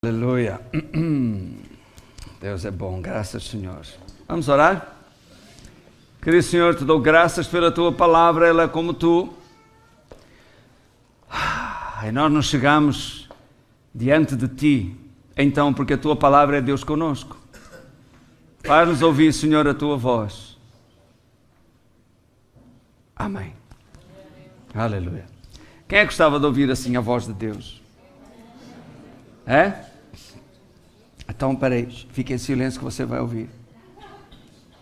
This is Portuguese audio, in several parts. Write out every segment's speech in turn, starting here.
Aleluia. Deus é bom, graças Senhor. Vamos orar? Querido Senhor, te dou graças pela tua palavra, ela é como tu. E nós nos chegamos diante de ti, então, porque a tua palavra é Deus conosco. Faz-nos ouvir, Senhor, a tua voz. Amém. Aleluia. Quem é que gostava de ouvir assim a voz de Deus? É? Então, peraí, fique em silêncio que você vai ouvir.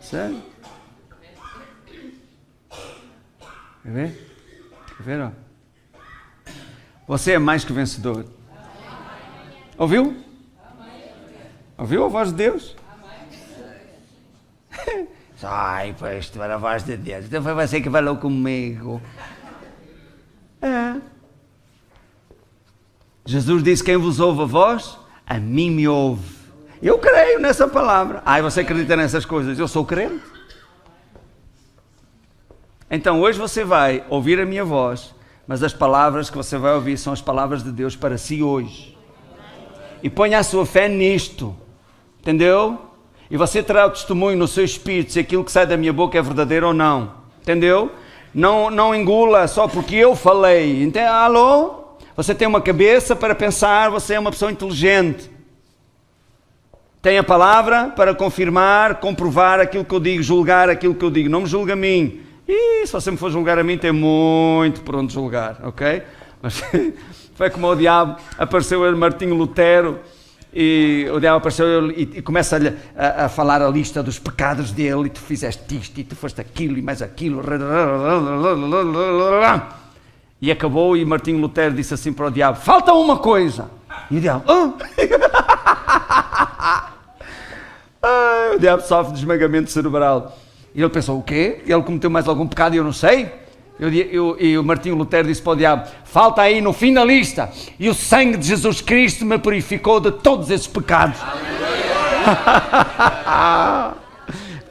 Sério? Quer ver? Quer ver, ó? Você é mais que vencedor. Ouviu? Ouviu a voz de Deus? Ai, pois, tu era a voz de Deus. Então foi você que falou comigo. É. Jesus disse: quem vos ouve a voz, a mim me ouve. Eu creio nessa palavra. Ai, você acredita nessas coisas? Eu sou crente. Então hoje você vai ouvir a minha voz, mas as palavras que você vai ouvir são as palavras de Deus para si hoje. E ponha a sua fé nisto. Entendeu? E você terá o testemunho no seu espírito se aquilo que sai da minha boca é verdadeiro ou não. Entendeu? Não engula só porque eu falei. Entende? Alô? Você tem uma cabeça para pensar, você é uma pessoa inteligente. Tem a palavra para confirmar, comprovar aquilo que eu digo, julgar aquilo que eu digo. Não me julga a mim. E se você me for julgar a mim, tem muito por onde julgar, ok? Mas foi como o diabo, apareceu ele, Martinho Lutero, e o diabo apareceu e começa a falar a lista dos pecados dele, e tu fizeste isto, e tu foste aquilo, e mais aquilo, e acabou, e Martinho Lutero disse assim para o diabo: falta uma coisa. E o diabo: o diabo sofre de esmagamento cerebral. E ele pensou: o quê? Ele cometeu mais algum pecado e eu não sei? E o Martinho Lutero disse para o diabo: falta aí no fim da lista, e o sangue de Jesus Cristo me purificou de todos esses pecados.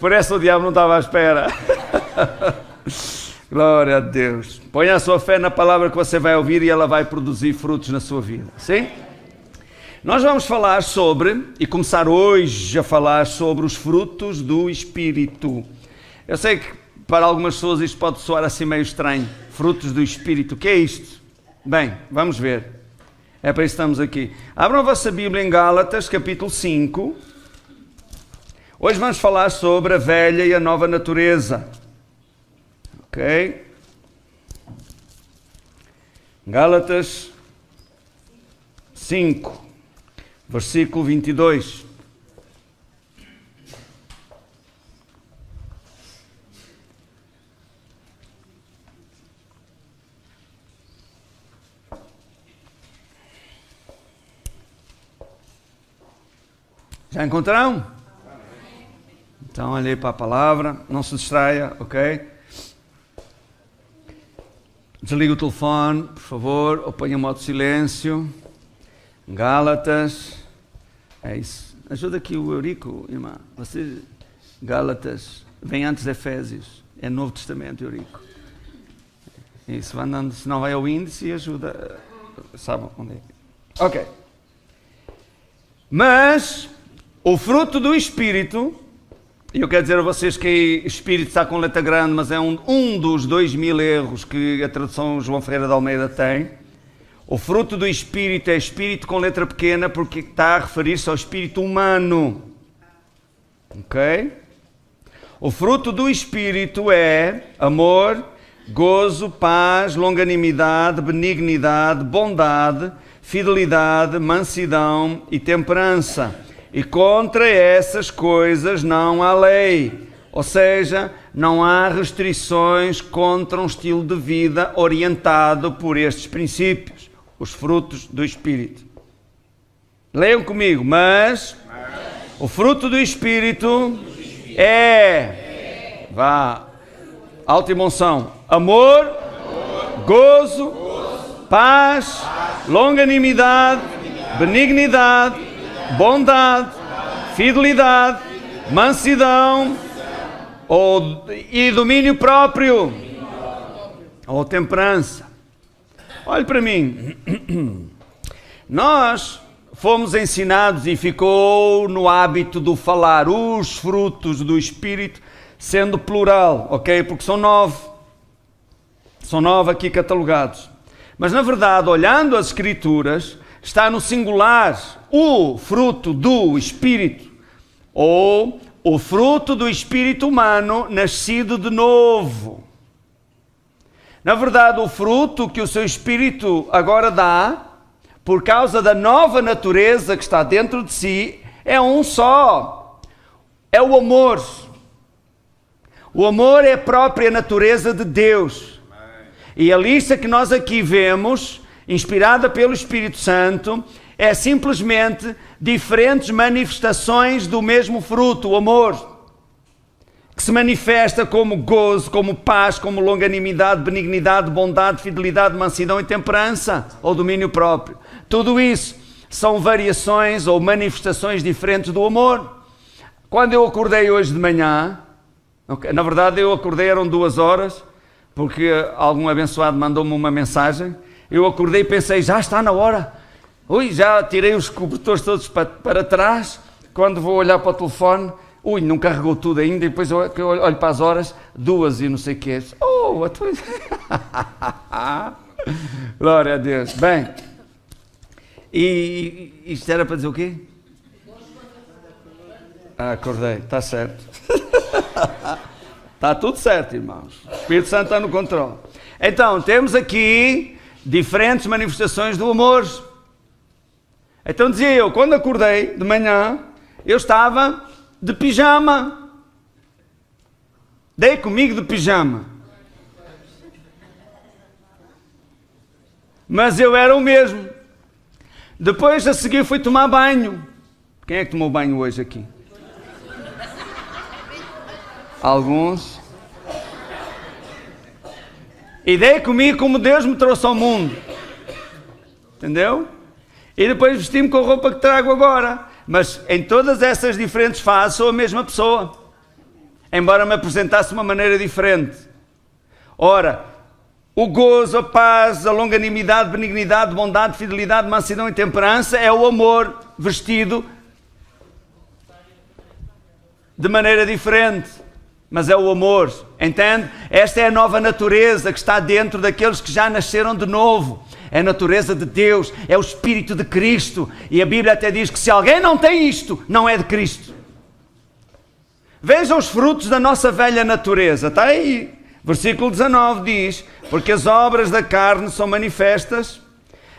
Por isso o diabo não estava à espera. Glória a Deus. Ponha a sua fé na palavra que você vai ouvir e ela vai produzir frutos na sua vida. Sim? Nós vamos falar sobre, e começar hoje a falar sobre os frutos do Espírito. Eu sei que para algumas pessoas isto pode soar assim meio estranho. Frutos do Espírito, o que é isto? Bem, vamos ver. É para isso que estamos aqui. Abram a vossa Bíblia em Gálatas, capítulo 5. Hoje vamos falar sobre a velha e a nova natureza. Ok? Gálatas 5, versículo 22. Já encontraram? Então olhe para a palavra, não se distraia, ok? Desliga o telefone, por favor, ou ponha em modo silêncio. Gálatas, é isso. Ajuda aqui o Eurico, irmã. Você, Gálatas, vem antes de Efésios. É Novo Testamento, Eurico. Isso, vai andando, senão vai ao índice e ajuda. Sabe onde é? Ok. Mas o fruto do Espírito, e eu quero dizer a vocês que Espírito está com letra grande, mas é um dos 2000 erros que a tradução João Ferreira de Almeida tem. O fruto do Espírito é Espírito com letra pequena porque está a referir-se ao Espírito humano. Ok? O fruto do Espírito é amor, gozo, paz, longanimidade, benignidade, bondade, fidelidade, mansidão e temperança. E contra essas coisas não há lei, ou seja, não há restrições contra um estilo de vida orientado por estes princípios, os frutos do Espírito. Leiam comigo, mas o fruto do Espírito é, vá, alta emoção, amor, gozo, paz, longanimidade, benignidade, bondade, fidelidade, mansidão e domínio próprio, ou temperança. Olhe para mim. Nós fomos ensinados e ficou no hábito do falar os frutos do Espírito, sendo plural, ok? Porque são 9. São 9 aqui catalogados. Mas na verdade, olhando as Escrituras, está no singular o fruto do Espírito, ou o fruto do Espírito humano nascido de novo. Na verdade, o fruto que o seu Espírito agora dá, por causa da nova natureza que está dentro de si, é um só. É o amor. O amor é a própria natureza de Deus. E a lista que nós aqui vemos, inspirada pelo Espírito Santo, é simplesmente diferentes manifestações do mesmo fruto, o amor, que se manifesta como gozo, como paz, como longanimidade, benignidade, bondade, fidelidade, mansidão e temperança, ou domínio próprio. Tudo isso são variações ou manifestações diferentes do amor. Quando eu acordei hoje de manhã, na verdade eu acordei, eram 2 horas, porque algum abençoado mandou-me uma mensagem, eu acordei e pensei, já está na hora. Ui, já tirei os cobertores todos para trás, quando vou olhar para o telefone, ui, não carregou tudo ainda, e depois eu olho para as horas, 2 e não sei o que é. Oh, glória a Deus. Bem, e isto era para dizer o quê? Acordei, está certo. Está tudo certo, irmãos. O Espírito Santo está no controle. Então, temos aqui diferentes manifestações do amor. Então dizia eu, quando acordei de manhã, eu estava de pijama. Dei comigo de pijama. Mas eu era o mesmo. Depois, a seguir, fui tomar banho. Quem é que tomou banho hoje aqui? Alguns. E dei comigo como Deus me trouxe ao mundo. Entendeu? E depois vesti-me com a roupa que trago agora. Mas em todas essas diferentes fases sou a mesma pessoa. Embora me apresentasse de uma maneira diferente. Ora, o gozo, a paz, a longanimidade, benignidade, bondade, fidelidade, mansidão e temperança é o amor vestido de maneira diferente. Mas é o amor, entende? Esta é a nova natureza que está dentro daqueles que já nasceram de novo. É a natureza de Deus, é o Espírito de Cristo. E a Bíblia até diz que se alguém não tem isto, não é de Cristo. Vejam os frutos da nossa velha natureza, está aí. Versículo 19 diz, porque as obras da carne são manifestas,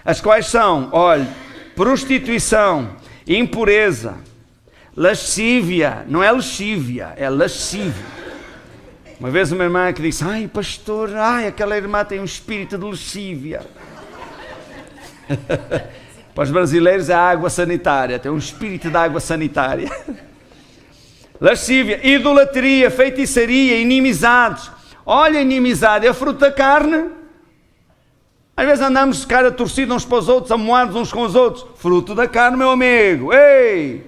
as quais são, olhe, prostituição, impureza, lascívia, não é lexívia, é lascívia. Uma vez uma irmã que disse, ai pastor, aquela irmã tem um espírito de lexívia. Para os brasileiros é a água sanitária, tem um espírito de água sanitária. Lascívia, idolatria, feitiçaria, inimizades. Olha, inimizade é fruto da carne. Às vezes andamos de cara torcida uns para os outros, amoados uns com os outros. Fruto da carne, meu amigo. Ei!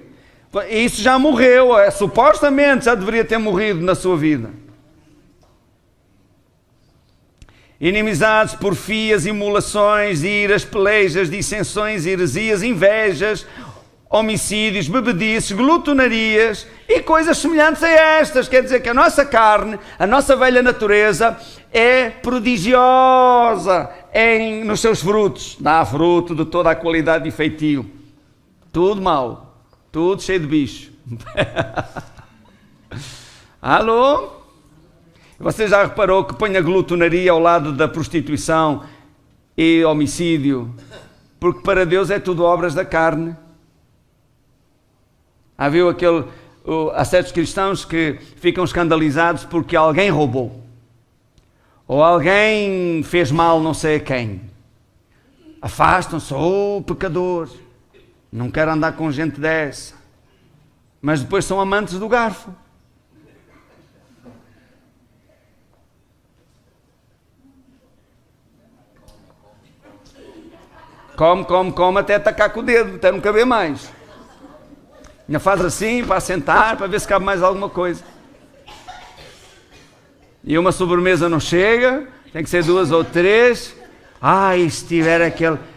Isso já morreu, supostamente já deveria ter morrido na sua vida. Inimizades, porfias, imulações, iras, pelejas, dissensões, heresias, invejas, homicídios, bebedices, glutonarias e coisas semelhantes a estas. Quer dizer que a nossa carne, a nossa velha natureza é prodigiosa nos seus frutos. Dá fruto de toda a qualidade e feitio. Tudo mau, tudo cheio de bicho. Alô? Você já reparou que põe a glutonaria ao lado da prostituição e homicídio? Porque para Deus é tudo obras da carne. Há certos cristãos que ficam escandalizados porque alguém roubou. Ou alguém fez mal não sei a quem. Afastam-se, pecador. Não quero andar com gente dessa. Mas depois são amantes do garfo. Come, até atacar com o dedo, até não caber mais. Ainda faz assim, para assentar, para ver se cabe mais alguma coisa. E uma sobremesa não chega, tem que ser 2 ou 3. E se tiver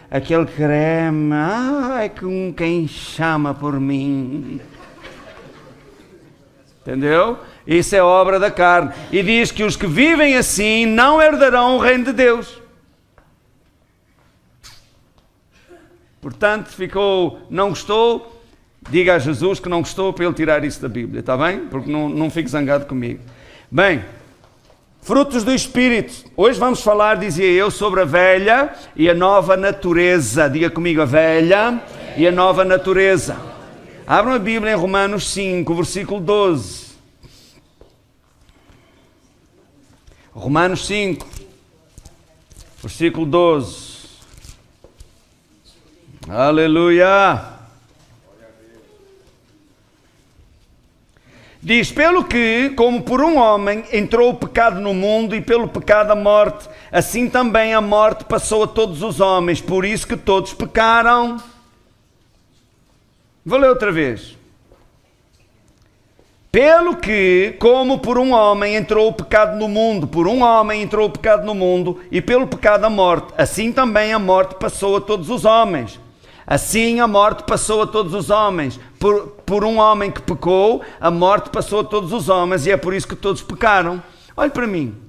aquele creme, ai, com quem chama por mim. Entendeu? Isso é obra da carne. E diz que os que vivem assim não herdarão o reino de Deus. Portanto, não gostou, diga a Jesus que não gostou para ele tirar isso da Bíblia, está bem? Porque não fique zangado comigo. Bem, frutos do Espírito. Hoje vamos falar, dizia eu, sobre a velha e a nova natureza. Diga comigo, a velha e a nova natureza. Abram a Bíblia em Romanos 5, versículo 12. Romanos 5, versículo 12. Aleluia! Diz, pelo que, como por um homem entrou o pecado no mundo e pelo pecado a morte, assim também a morte passou a todos os homens, por isso que todos pecaram. Vou ler outra vez. Pelo que, como por um homem entrou o pecado no mundo, por um homem entrou o pecado no mundo, e pelo pecado a morte, assim também a morte passou a todos os homens. Assim a morte passou a todos os homens. Por um homem que pecou, a morte passou a todos os homens, e é por isso que todos pecaram. Olhe para mim.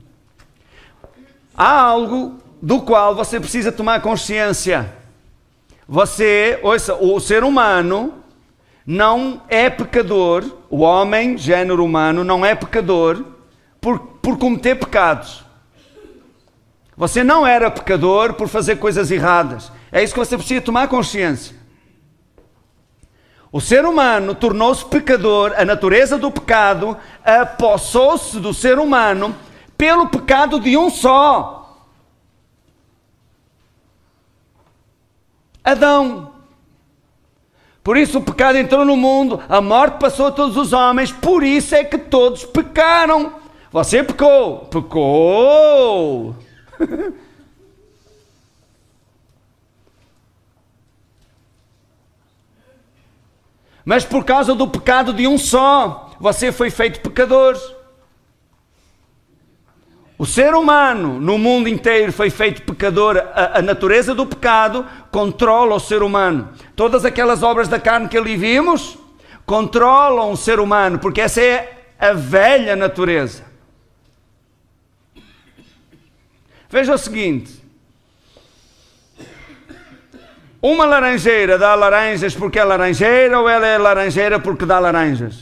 Há algo do qual você precisa tomar consciência. Ouça, o ser humano não é pecador, o homem, género humano, não é pecador por cometer pecados. Você não era pecador por fazer coisas erradas. É isso que você precisa tomar consciência. O ser humano tornou-se pecador, a natureza do pecado apossou-se do ser humano pelo pecado de um só. Adão. Por isso o pecado entrou no mundo, a morte passou a todos os homens, por isso é que todos pecaram. Você pecou. Pecou. Mas por causa do pecado de um só, você foi feito pecador. O ser humano no mundo inteiro foi feito pecador. A natureza do pecado controla o ser humano. Todas aquelas obras da carne que ali vimos controlam o ser humano, porque essa é a velha natureza. Veja o seguinte. Uma laranjeira dá laranjas porque é laranjeira, ou ela é laranjeira porque dá laranjas?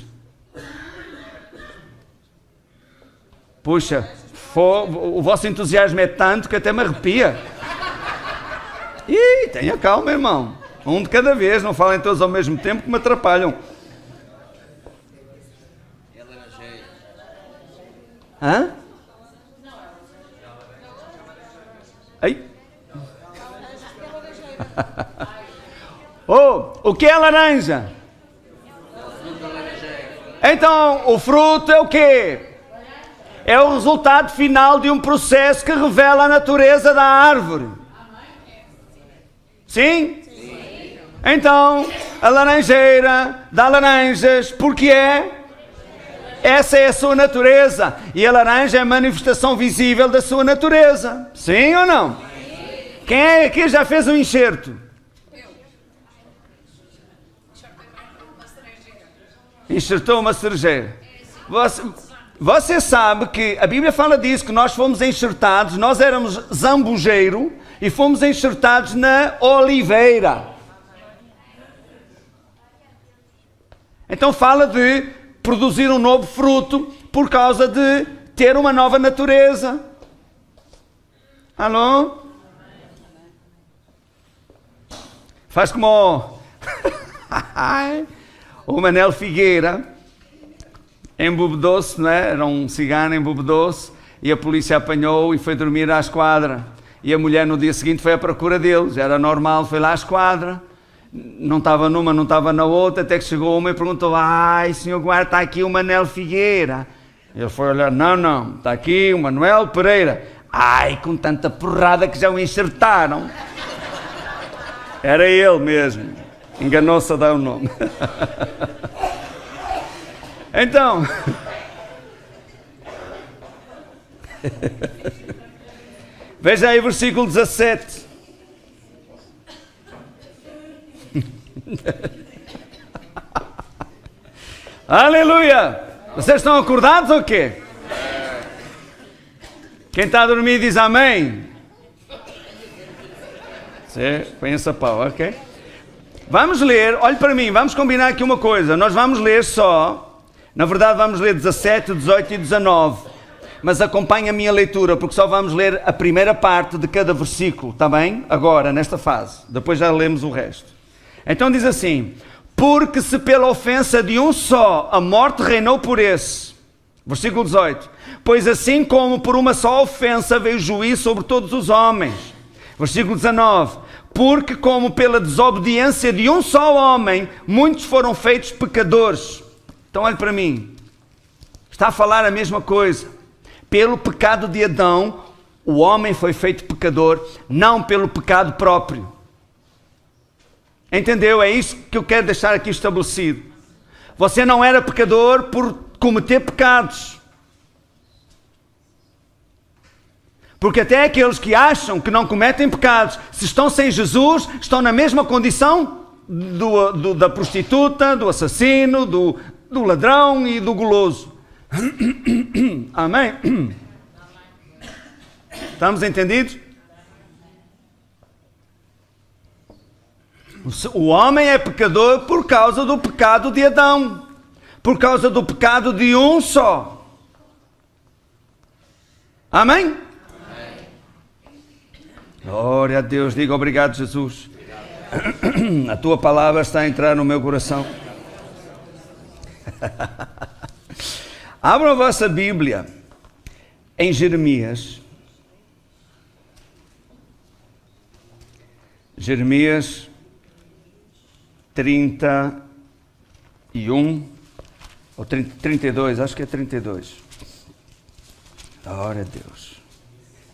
Puxa, o vosso entusiasmo é tanto que até me arrepia. Ih, tenha calma, irmão. Um de cada vez, não falem todos ao mesmo tempo que me atrapalham. É laranjeira. Hã? Ai. O que é laranja? Então, o fruto é o quê? É o resultado final de um processo que revela a natureza da árvore. Sim? Sim. Então, a laranjeira dá laranjas, porque essa é a sua natureza. E a laranja é a manifestação visível da sua natureza. Sim ou não? Sim. Quem é aqui já fez um enxerto? Enxertou uma cerejeira. Você sabe que a Bíblia fala disso, que nós fomos enxertados, nós éramos zambujeiro e fomos enxertados na oliveira. Então fala de produzir um novo fruto por causa de ter uma nova natureza. Alô? Faz como o Manel Figueira embebedou-se, não é? Era um cigano, embebedou-se, e a polícia apanhou e foi dormir à esquadra. E a mulher no dia seguinte foi à procura deles, era normal, foi lá à esquadra, não estava numa, não estava na outra, até que chegou uma e perguntou: ai, senhor guarda, está aqui o Manel Figueira. Ele foi olhar: não, está aqui o Manuel Pereira. Ai, com tanta porrada que já o enxertaram. Era ele mesmo, enganou-se a dar o nome. Então, veja aí o versículo 17. Aleluia! Vocês estão acordados ou quê? Quem está a dormir diz amém. Você conhece a pau, ok? Vamos ler, olhe para mim, vamos combinar aqui uma coisa. Nós vamos ler só, na verdade vamos ler 17, 18 e 19. Mas acompanhe a minha leitura, porque só vamos ler a primeira parte de cada versículo, está bem? Agora, nesta fase. Depois já lemos o resto. Então diz assim: porque se pela ofensa de um só a morte reinou por esse. Versículo 18. Pois assim como por uma só ofensa veio juízo sobre todos os homens. Versículo 19. Porque como pela desobediência de um só homem, muitos foram feitos pecadores. Então olhe para mim. Está a falar a mesma coisa. Pelo pecado de Adão, o homem foi feito pecador, não pelo pecado próprio. Entendeu? É isso que eu quero deixar aqui estabelecido. Você não era pecador por cometer pecados. Porque até aqueles que acham que não cometem pecados, se estão sem Jesus, estão na mesma condição da prostituta, do assassino, do ladrão e do goloso. Amém? Estamos entendidos? O homem é pecador por causa do pecado de Adão, por causa do pecado de um só. Amém? Glória a Deus, diga obrigado, Jesus. A tua palavra está a entrar no meu coração. Abra a vossa Bíblia em Jeremias. Jeremias 31 ou 32, acho que é 32. Glória a Deus.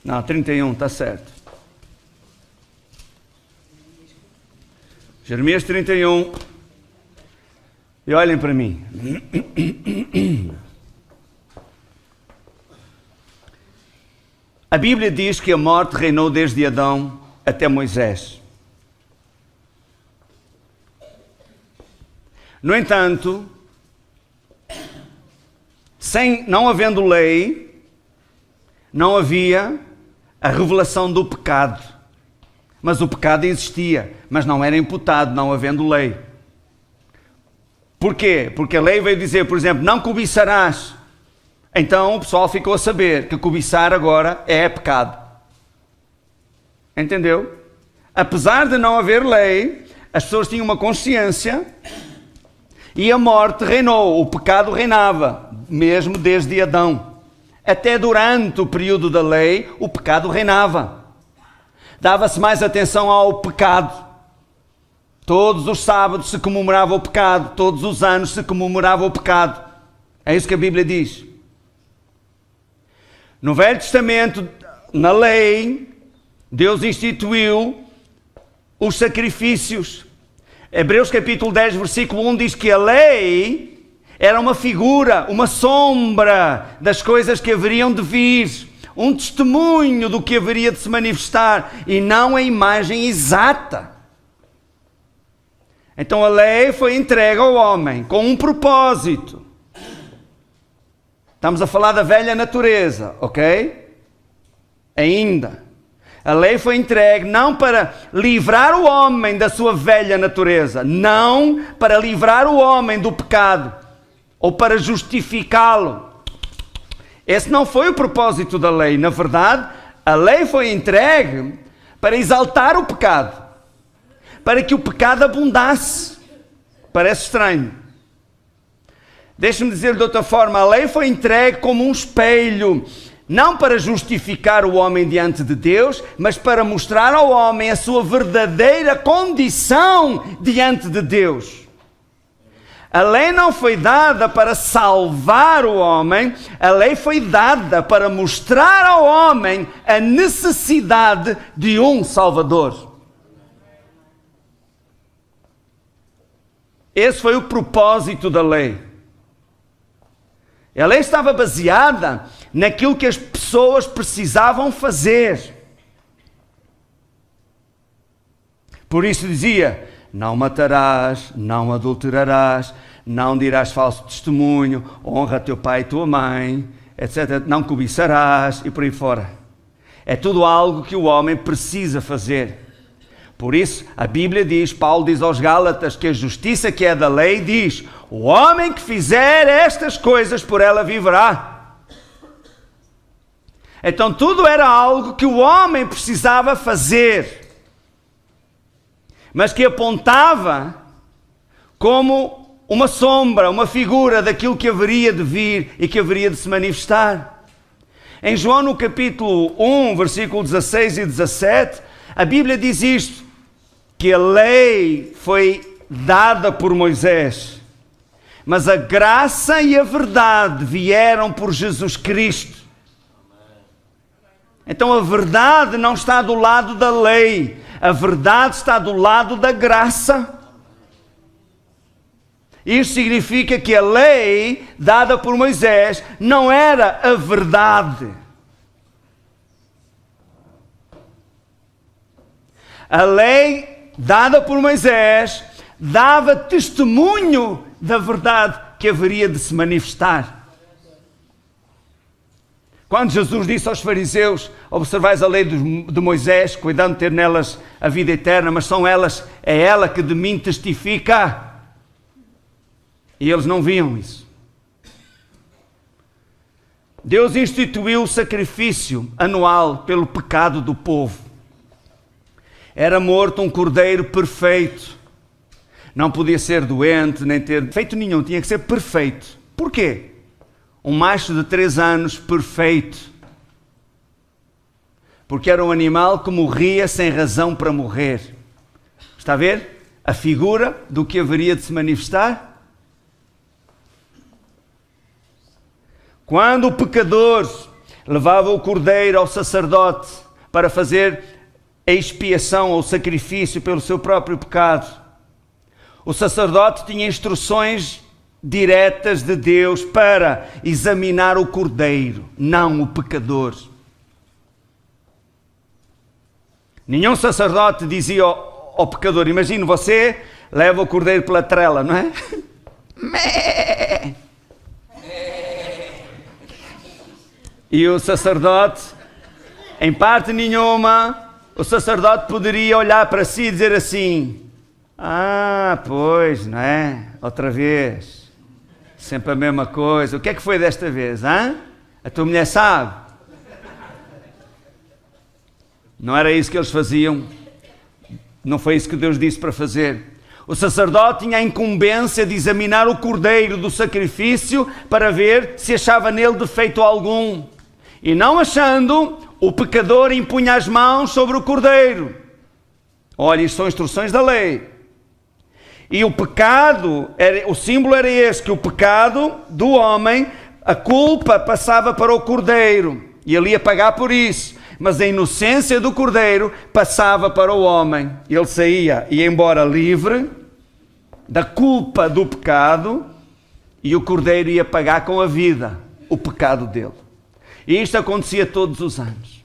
Não, 31, está certo. Jeremias 31. E olhem para mim. A Bíblia diz que a morte reinou desde Adão até Moisés. No entanto, não havendo lei, não havia a revelação do pecado. Mas o pecado existia, mas não era imputado, não havendo lei. Por quê? Porque a lei veio dizer, por exemplo, não cobiçarás. Então o pessoal ficou a saber que cobiçar agora é pecado. Entendeu? Apesar de não haver lei, as pessoas tinham uma consciência e a morte reinou, o pecado reinava, mesmo desde Adão. Até durante o período da lei, o pecado reinava. Dava-se mais atenção ao pecado. Todos os sábados se comemorava o pecado, todos os anos se comemorava o pecado. É isso que a Bíblia diz. No Velho Testamento, na lei, Deus instituiu os sacrifícios. Hebreus capítulo 10, versículo 1 diz que a lei era uma figura, uma sombra das coisas que haveriam de vir, um testemunho do que haveria de se manifestar e não a imagem exata. Então a lei foi entregue ao homem com um propósito. Estamos a falar da velha natureza, ok? Ainda. A lei foi entregue não para livrar o homem da sua velha natureza, não para livrar o homem do pecado, ou para justificá-lo. Esse não foi o propósito da lei. Na verdade, a lei foi entregue para exaltar o pecado, para que o pecado abundasse. Parece estranho. Deixe-me dizer de outra forma, a lei foi entregue como um espelho, não para justificar o homem diante de Deus, mas para mostrar ao homem a sua verdadeira condição diante de Deus. A lei não foi dada para salvar o homem, a lei foi dada para mostrar ao homem a necessidade de um Salvador. Esse foi o propósito da lei. A lei estava baseada naquilo que as pessoas precisavam fazer. Por isso dizia, não matarás, não adulterarás, não dirás falso testemunho, honra teu pai e tua mãe, etc. Não cobiçarás e por aí fora. É tudo algo que o homem precisa fazer. Por isso, a Bíblia diz, Paulo diz aos Gálatas, que a justiça que é da lei diz, o homem que fizer estas coisas, por ela viverá. Então tudo era algo que o homem precisava fazer, mas que apontava como uma sombra, uma figura daquilo que haveria de vir e que haveria de se manifestar. Em João, no capítulo 1, versículo 16 e 17, a Bíblia diz isto, que a lei foi dada por Moisés, mas a graça e a verdade vieram por Jesus Cristo. Então a verdade não está do lado da lei, a verdade está do lado da graça. Isso significa que a lei dada por Moisés não era a verdade. A lei dada por Moisés dava testemunho da verdade que haveria de se manifestar. Quando Jesus disse aos fariseus, observais a lei de Moisés, cuidando de ter nelas a vida eterna, mas é ela que de mim testifica. E eles não viam isso. Deus instituiu o sacrifício anual pelo pecado do povo. Era morto um cordeiro perfeito. Não podia ser doente, nem ter defeito nenhum, tinha que ser perfeito. Porquê? Um macho de 3 anos perfeito. Porque era um animal que morria sem razão para morrer. Está a ver? A figura do que haveria de se manifestar? Quando o pecador levava o cordeiro ao sacerdote para fazer a expiação ou sacrifício pelo seu próprio pecado, o sacerdote tinha instruções diretas de Deus para examinar o cordeiro, não o pecador. Nenhum sacerdote dizia ao pecador, imagine você leva o cordeiro pela trela, não é? E o sacerdote, em parte nenhuma, o sacerdote poderia olhar para si e dizer assim, pois, não é? Outra vez. Sempre a mesma coisa. O que é que foi desta vez, hã? A tua mulher sabe? Não era isso que eles faziam. Não foi isso que Deus disse para fazer. O sacerdote tinha a incumbência de examinar o cordeiro do sacrifício para ver se achava nele defeito algum. E não achando, o pecador impunha as mãos sobre o cordeiro. Olha, isto são instruções da lei. E o pecado, o símbolo era este, que o pecado do homem, a culpa passava para o cordeiro. E ele ia pagar por isso. Mas a inocência do cordeiro passava para o homem. Ele saía, ia embora livre da culpa do pecado e o cordeiro ia pagar com a vida o pecado dele. E isto acontecia todos os anos.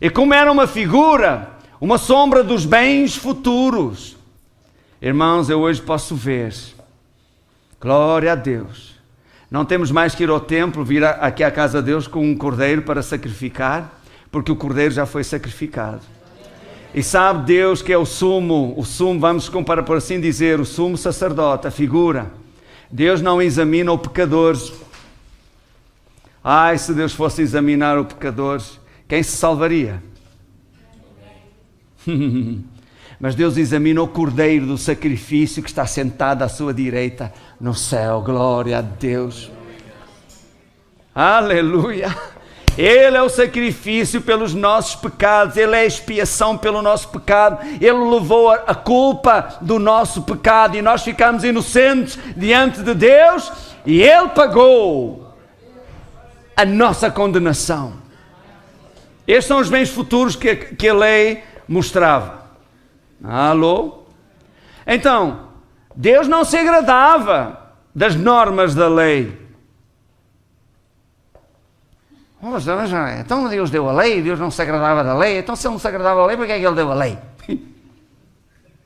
E como era uma figura, uma sombra dos bens futuros, irmãos, eu hoje posso ver, glória a Deus, não temos mais que ir ao templo, vir aqui à casa de Deus com um cordeiro para sacrificar, porque o cordeiro já foi sacrificado. E sabe Deus que é o sumo, vamos comparar por assim dizer, o sumo sacerdote, a figura. Deus não examina o pecador. Ai, se Deus fosse examinar o pecador, quem se salvaria? Mas Deus examina o cordeiro do sacrifício que está sentado à sua direita no céu. Glória a Deus. Aleluia. Ele é o sacrifício pelos nossos pecados. Ele é a expiação pelo nosso pecado. Ele levou a culpa do nosso pecado e nós ficamos inocentes diante de Deus e Ele pagou a nossa condenação. Estes são os bens futuros que a lei mostrava. Alô? Então, Deus não se agradava das normas da lei. Então Deus deu a lei, Deus não se agradava da lei, então se Ele não se agradava da lei, por que é que Ele deu a lei?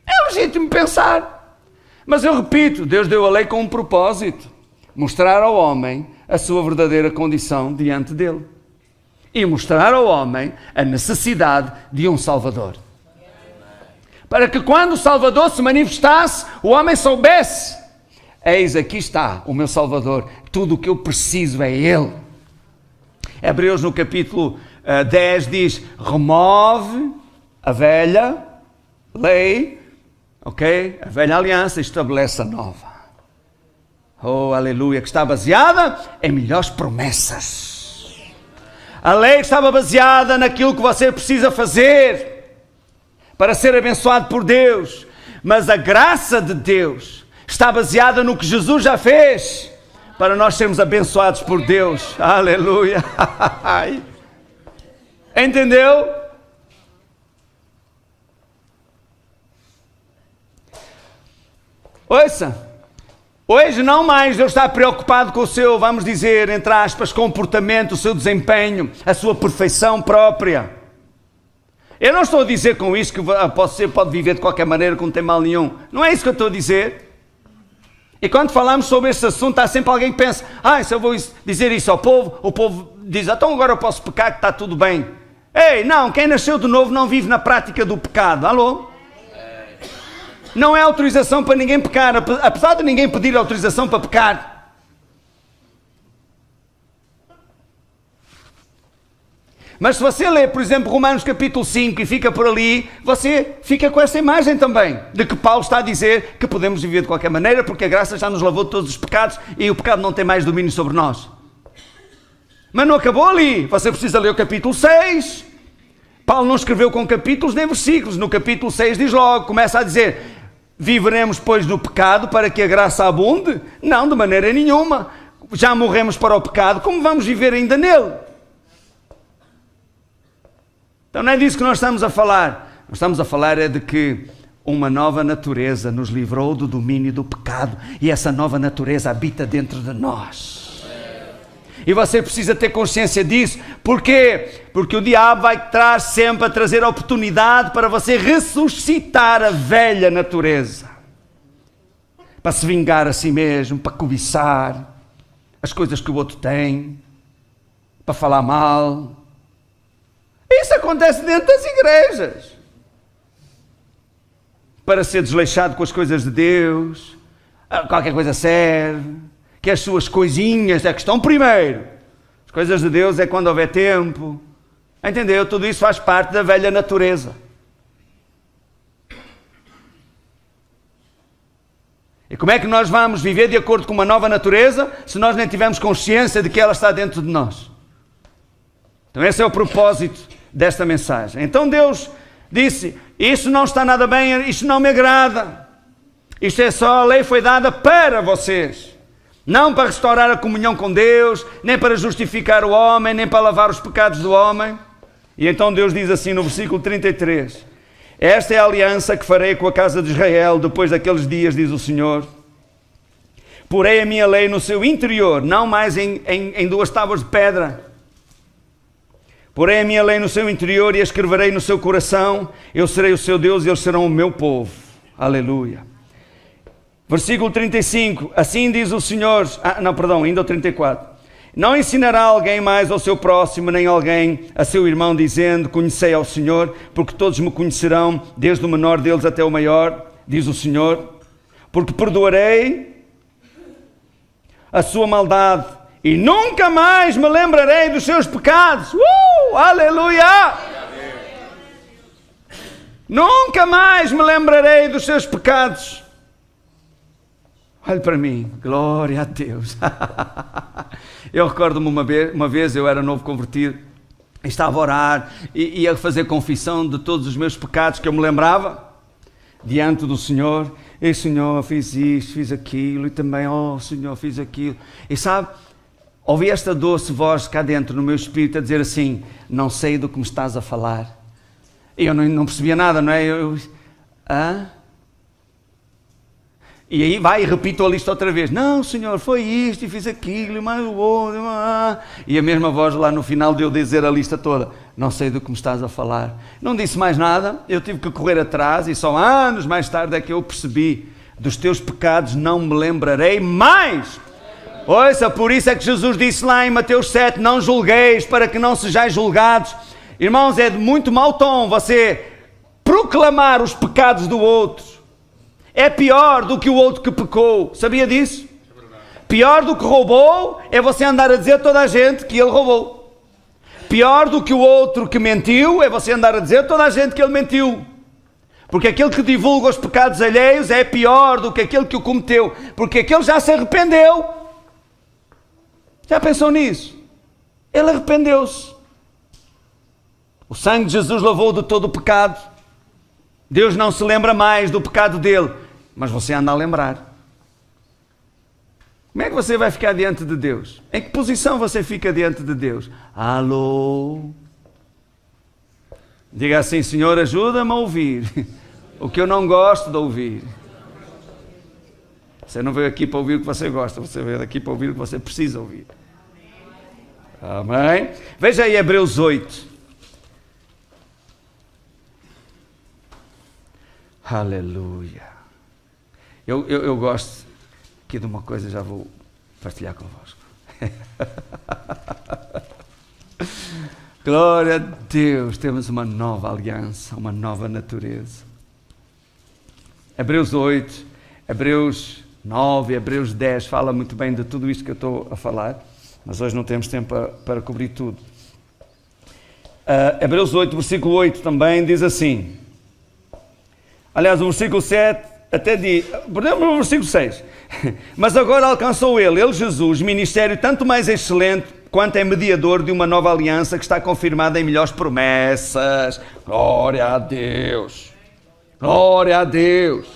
É legítimo pensar. Mas eu repito, Deus deu a lei com um propósito. Mostrar ao homem a sua verdadeira condição diante dele. E mostrar ao homem a necessidade de um Salvador. Para que quando o Salvador se manifestasse, o homem soubesse: eis, aqui está o meu Salvador, tudo o que eu preciso é Ele. Hebreus no capítulo 10 diz: remove a velha lei, ok? A velha aliança, estabelece a nova. Oh, aleluia, que está baseada em melhores promessas. A lei estava baseada naquilo que você precisa fazer para ser abençoado por Deus, mas a graça de Deus está baseada no que Jesus já fez para nós sermos abençoados por Deus. Aleluia. Entendeu? Ouça, hoje não mais Deus está preocupado com o seu, vamos dizer, entre aspas, comportamento, o seu desempenho, a sua perfeição própria. Eu não estou a dizer com isso que você pode viver de qualquer maneira, que não tem mal nenhum. Não é isso que eu estou a dizer. E quando falamos sobre este assunto, há sempre alguém que pensa: se eu vou dizer isso ao povo, o povo diz: então agora eu posso pecar, que está tudo bem. Ei, não, quem nasceu de novo não vive na prática do pecado. Alô? Não é autorização para ninguém pecar, apesar de ninguém pedir autorização para pecar. Mas se você lê, por exemplo, Romanos capítulo 5 e fica por ali, você fica com essa imagem também, de que Paulo está a dizer que podemos viver de qualquer maneira, porque a graça já nos lavou de todos os pecados e o pecado não tem mais domínio sobre nós. Mas não acabou ali, você precisa ler o capítulo 6. Paulo não escreveu com capítulos nem versículos. No capítulo 6 diz logo, começa a dizer: viveremos, pois, no pecado para que a graça abunde? Não, de maneira nenhuma. Já morremos para o pecado, como vamos viver ainda nele? Então não é disso que nós estamos a falar. Nós estamos a falar é de que uma nova natureza nos livrou do domínio do pecado e essa nova natureza habita dentro de nós. E você precisa ter consciência disso. Por quê? Porque o diabo vai sempre a trazer a oportunidade para você ressuscitar a velha natureza. Para se vingar a si mesmo, para cobiçar as coisas que o outro tem, para falar mal. Isso acontece dentro das igrejas. Para ser desleixado com as coisas de Deus, qualquer coisa serve, que as suas coisinhas é que estão primeiro. As coisas de Deus é quando houver tempo. Entendeu? Tudo isso faz parte da velha natureza. E como é que nós vamos viver de acordo com uma nova natureza se nós nem tivermos consciência de que ela está dentro de nós? Então esse é o propósito desta mensagem. Então Deus disse: isso não está nada bem, isto não me agrada. Isto é só, a lei foi dada para vocês. Não para restaurar a comunhão com Deus, nem para justificar o homem, nem para lavar os pecados do homem. E então Deus diz assim no versículo 33: esta é a aliança que farei com a casa de Israel depois daqueles dias, diz o Senhor. Porei a minha lei no seu interior, não mais em duas tábuas de pedra. Porém a minha lei no seu interior e a escreverei no seu coração. Eu serei o seu Deus e eles serão o meu povo. Aleluia. Versículo 35. Assim diz o Senhor... ainda o 34. Não ensinará alguém mais ao seu próximo, nem alguém a seu irmão, dizendo: conhecei ao Senhor, porque todos me conhecerão, desde o menor deles até o maior, diz o Senhor. Porque perdoarei a sua maldade e nunca mais me lembrarei dos seus pecados. Aleluia! Nunca mais me lembrarei dos seus pecados. Olhe para mim, glória a Deus. Eu recordo-me uma vez, eu era novo convertido, estava a orar e ia fazer confissão de todos os meus pecados que eu me lembrava diante do Senhor. E Senhor, fiz isto, fiz aquilo, e também, Senhor, fiz aquilo. E sabe, ouvi esta doce voz cá dentro no meu espírito a dizer assim: não sei do que me estás a falar. E eu não percebia nada, não é? E aí vai e repito a lista outra vez. Não, Senhor, foi isto e fiz aquilo e mais o outro. E a mesma voz lá no final de eu dizer a lista toda. Não sei do que me estás a falar. Não disse mais nada, eu tive que correr atrás e só anos mais tarde é que eu percebi. Dos teus pecados não me lembrarei mais. Ouça, por isso é que Jesus disse lá em Mateus 7, não julgueis para que não sejais julgados. Irmãos, é de muito mau tom você proclamar os pecados do outro. É pior do que o outro que pecou. Sabia disso? Pior do que roubou é você andar a dizer a toda a gente que ele roubou. Pior do que o outro que mentiu é você andar a dizer a toda a gente que ele mentiu. Porque aquele que divulga os pecados alheios é pior do que aquele que o cometeu. Porque aquele já se arrependeu. Já pensou nisso? Ele arrependeu-se. O sangue de Jesus lavou de todo o pecado. Deus não se lembra mais do pecado dele. Mas você anda a lembrar. Como é que você vai ficar diante de Deus? Em que posição você fica diante de Deus? Alô? Diga assim, Senhor, ajuda-me a ouvir o que eu não gosto de ouvir. Você não veio aqui para ouvir o que você gosta, você veio aqui para ouvir o que você precisa ouvir. Amém? Veja aí Hebreus 8. Aleluia. Eu gosto aqui de uma coisa, já vou partilhar convosco. Glória a Deus, temos uma nova aliança, uma nova natureza. Hebreus 8, Hebreus 9, Hebreus 10, fala muito bem de tudo isto que eu estou a falar, mas hoje não temos tempo para cobrir tudo. Hebreus 8, versículo 8 também diz assim, aliás, o versículo 7 até diz, por exemplo, no versículo 6, mas agora alcançou ele, Jesus, ministério tanto mais excelente quanto é mediador de uma nova aliança que está confirmada em melhores promessas. Glória a Deus! Glória a Deus!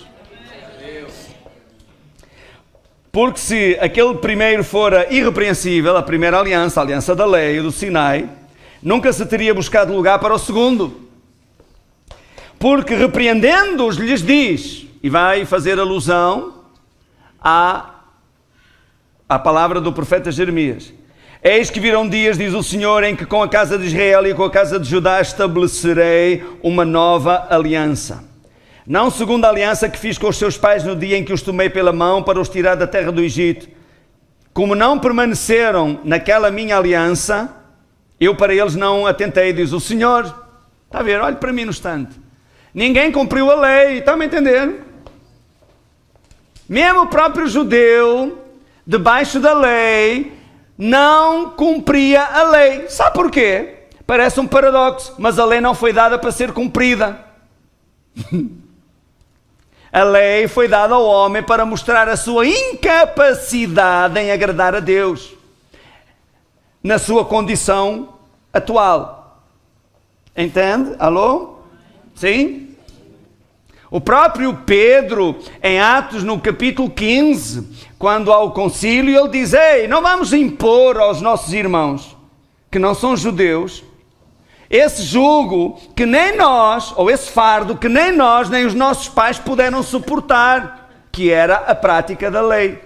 Porque se aquele primeiro fora irrepreensível, a primeira aliança, a aliança da lei, do Sinai, nunca se teria buscado lugar para o segundo. Porque repreendendo-os lhes diz, e vai fazer alusão à palavra do profeta Jeremias. Eis que virão dias, diz o Senhor, em que com a casa de Israel e com a casa de Judá estabelecerei uma nova aliança. Não segundo a aliança que fiz com os seus pais no dia em que os tomei pela mão para os tirar da terra do Egito. Como não permaneceram naquela minha aliança, eu para eles não atentei, diz o Senhor. Está a ver? Olhe para mim no instante. Ninguém cumpriu a lei, está a me entender? Mesmo o próprio judeu, debaixo da lei, não cumpria a lei. Sabe porquê? Parece um paradoxo, mas a lei não foi dada para ser cumprida. A lei foi dada ao homem para mostrar a sua incapacidade em agradar a Deus, na sua condição atual. Entende? Alô? Sim? O próprio Pedro, em Atos, no capítulo 15, quando ao concílio, ele diz, ei, não vamos impor aos nossos irmãos, que não são judeus, esse jugo que nem nós, ou esse fardo que nem nós, nem os nossos pais puderam suportar, que era a prática da lei.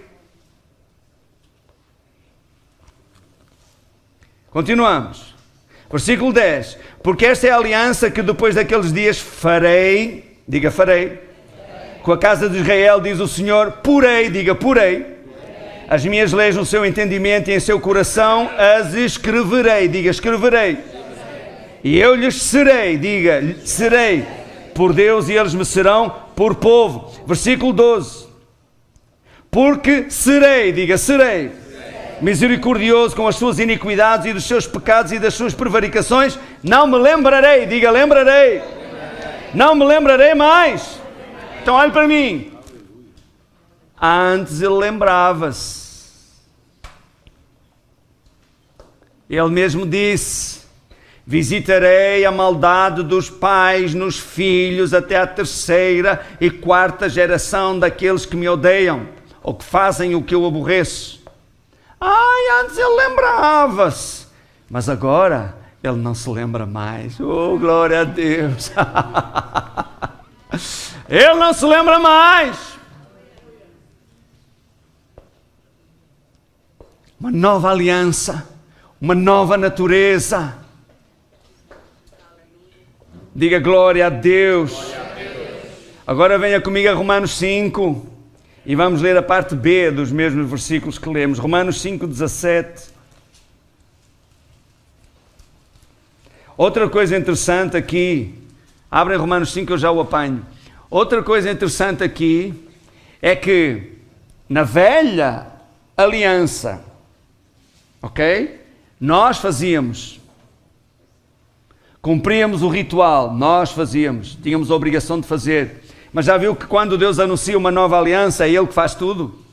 Continuamos. Versículo 10. Porque esta é a aliança que depois daqueles dias farei, diga farei, com a casa de Israel, diz o Senhor, porei, diga porei, as minhas leis no seu entendimento e em seu coração as escreverei, diga escreverei. E eu lhes serei, diga, serei por Deus e eles me serão por povo. Versículo 12. Porque serei, diga, serei misericordioso com as suas iniquidades e dos seus pecados e das suas prevaricações. Não me lembrarei, diga, lembrarei. Não me lembrarei mais. Então olhe para mim. Antes ele lembrava-se. Ele mesmo disse, visitarei a maldade dos pais nos filhos até a terceira e quarta geração daqueles que me odeiam, ou que fazem o que eu aborreço. Ai, antes ele lembrava-se, mas agora ele não se lembra mais. Oh, glória a Deus! Ele não se lembra mais. uma nova aliança, uma nova natureza. Diga glória a Deus. Glória a Deus. Agora venha comigo a Romanos 5 e vamos ler a parte B dos mesmos versículos que lemos. Romanos 5:17. Outra coisa interessante aqui, abrem Romanos 5, eu já o apanho. Outra coisa interessante aqui é que na velha aliança, ok? Nós fazíamos, cumpríamos o ritual, nós fazíamos, tínhamos a obrigação de fazer. Mas já viu que quando Deus anuncia uma nova aliança, é Ele que faz tudo?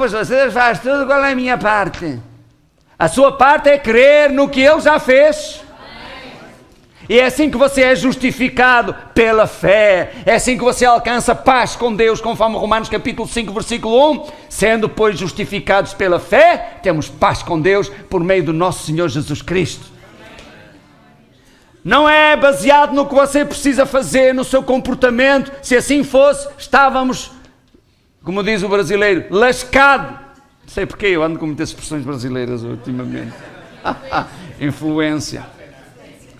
Mas você faz tudo, qual é a minha parte? A sua parte é crer no que Ele já fez. E é assim que você é justificado pela fé. É assim que você alcança paz com Deus, conforme Romanos capítulo 5, versículo 1. Sendo, pois, justificados pela fé, temos paz com Deus por meio do nosso Senhor Jesus Cristo. Não é baseado no que você precisa fazer, no seu comportamento. Se assim fosse, estávamos, como diz o brasileiro, lascado. Não sei porquê, eu ando com muitas expressões brasileiras ultimamente. Influência.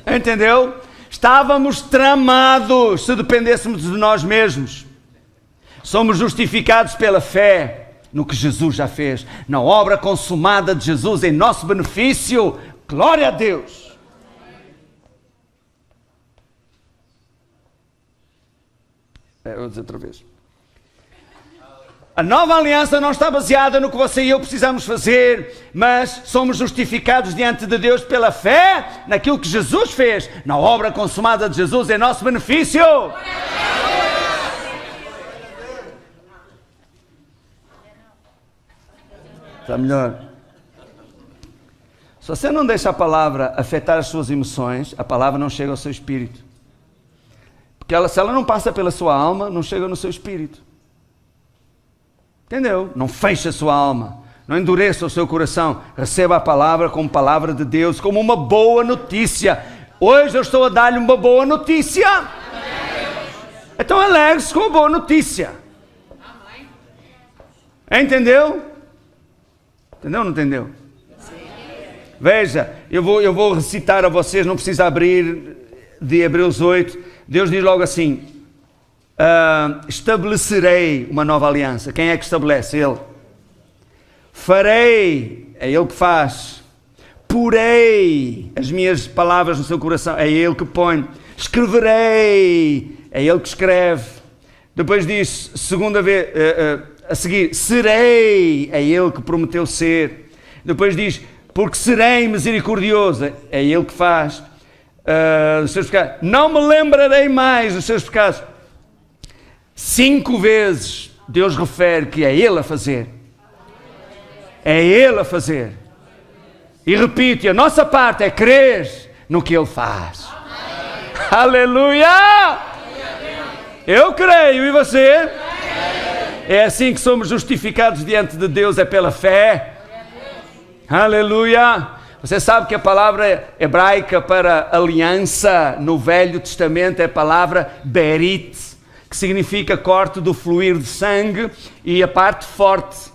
Entendeu? Estávamos tramados se dependêssemos de nós mesmos. Somos justificados pela fé no que Jesus já fez, na obra consumada de Jesus em nosso benefício. Glória a Deus! Eu vou dizer outra vez. A nova aliança não está baseada no que você e eu precisamos fazer, mas somos justificados diante de Deus pela fé naquilo que Jesus fez, na obra consumada de Jesus em nosso benefício. Está melhor. Se você não deixa a palavra afetar as suas emoções, a palavra não chega ao seu espírito. Porque se ela não passa pela sua alma, não chega no seu espírito. Entendeu? Não feche a sua alma, não endureça o seu coração, receba a palavra como palavra de Deus, como uma boa notícia. Hoje eu estou a dar-lhe uma boa notícia. Então alegre-se com a boa notícia. Entendeu? Entendeu ou não entendeu? Veja, eu vou recitar a vocês, não precisa abrir de Hebreus 8, Deus diz logo assim: estabelecerei uma nova aliança. Quem é que estabelece? Ele. Farei, é Ele que faz. Porei as minhas palavras no seu coração, é Ele que põe. Escreverei, é Ele que escreve. Depois diz, segunda vez, a seguir, serei, é Ele que prometeu ser. Depois diz, porque serei misericordioso, é Ele que faz. Dos seus pecados, não me lembrarei mais dos seus pecados. 5 vezes Deus refere que é Ele a fazer. É Ele a fazer. E repito, a nossa parte é crer no que Ele faz. Aleluia! Eu creio, e você? É assim que somos justificados diante de Deus, é pela fé. Aleluia! Você sabe que a palavra hebraica para aliança no Velho Testamento é a palavra berit, que significa corte do fluir de sangue, e a parte forte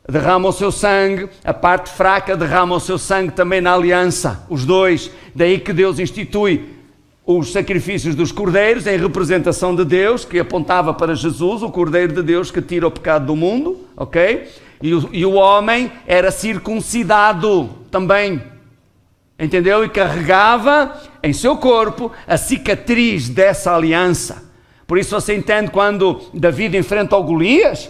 derrama o seu sangue, a parte fraca derrama o seu sangue também na aliança, os dois. Daí que Deus institui os sacrifícios dos cordeiros em representação de Deus, que apontava para Jesus, o Cordeiro de Deus que tira o pecado do mundo, ok? E o homem era circuncidado também, entendeu? E carregava em seu corpo a cicatriz dessa aliança. Por isso você entende quando David enfrenta o Golias,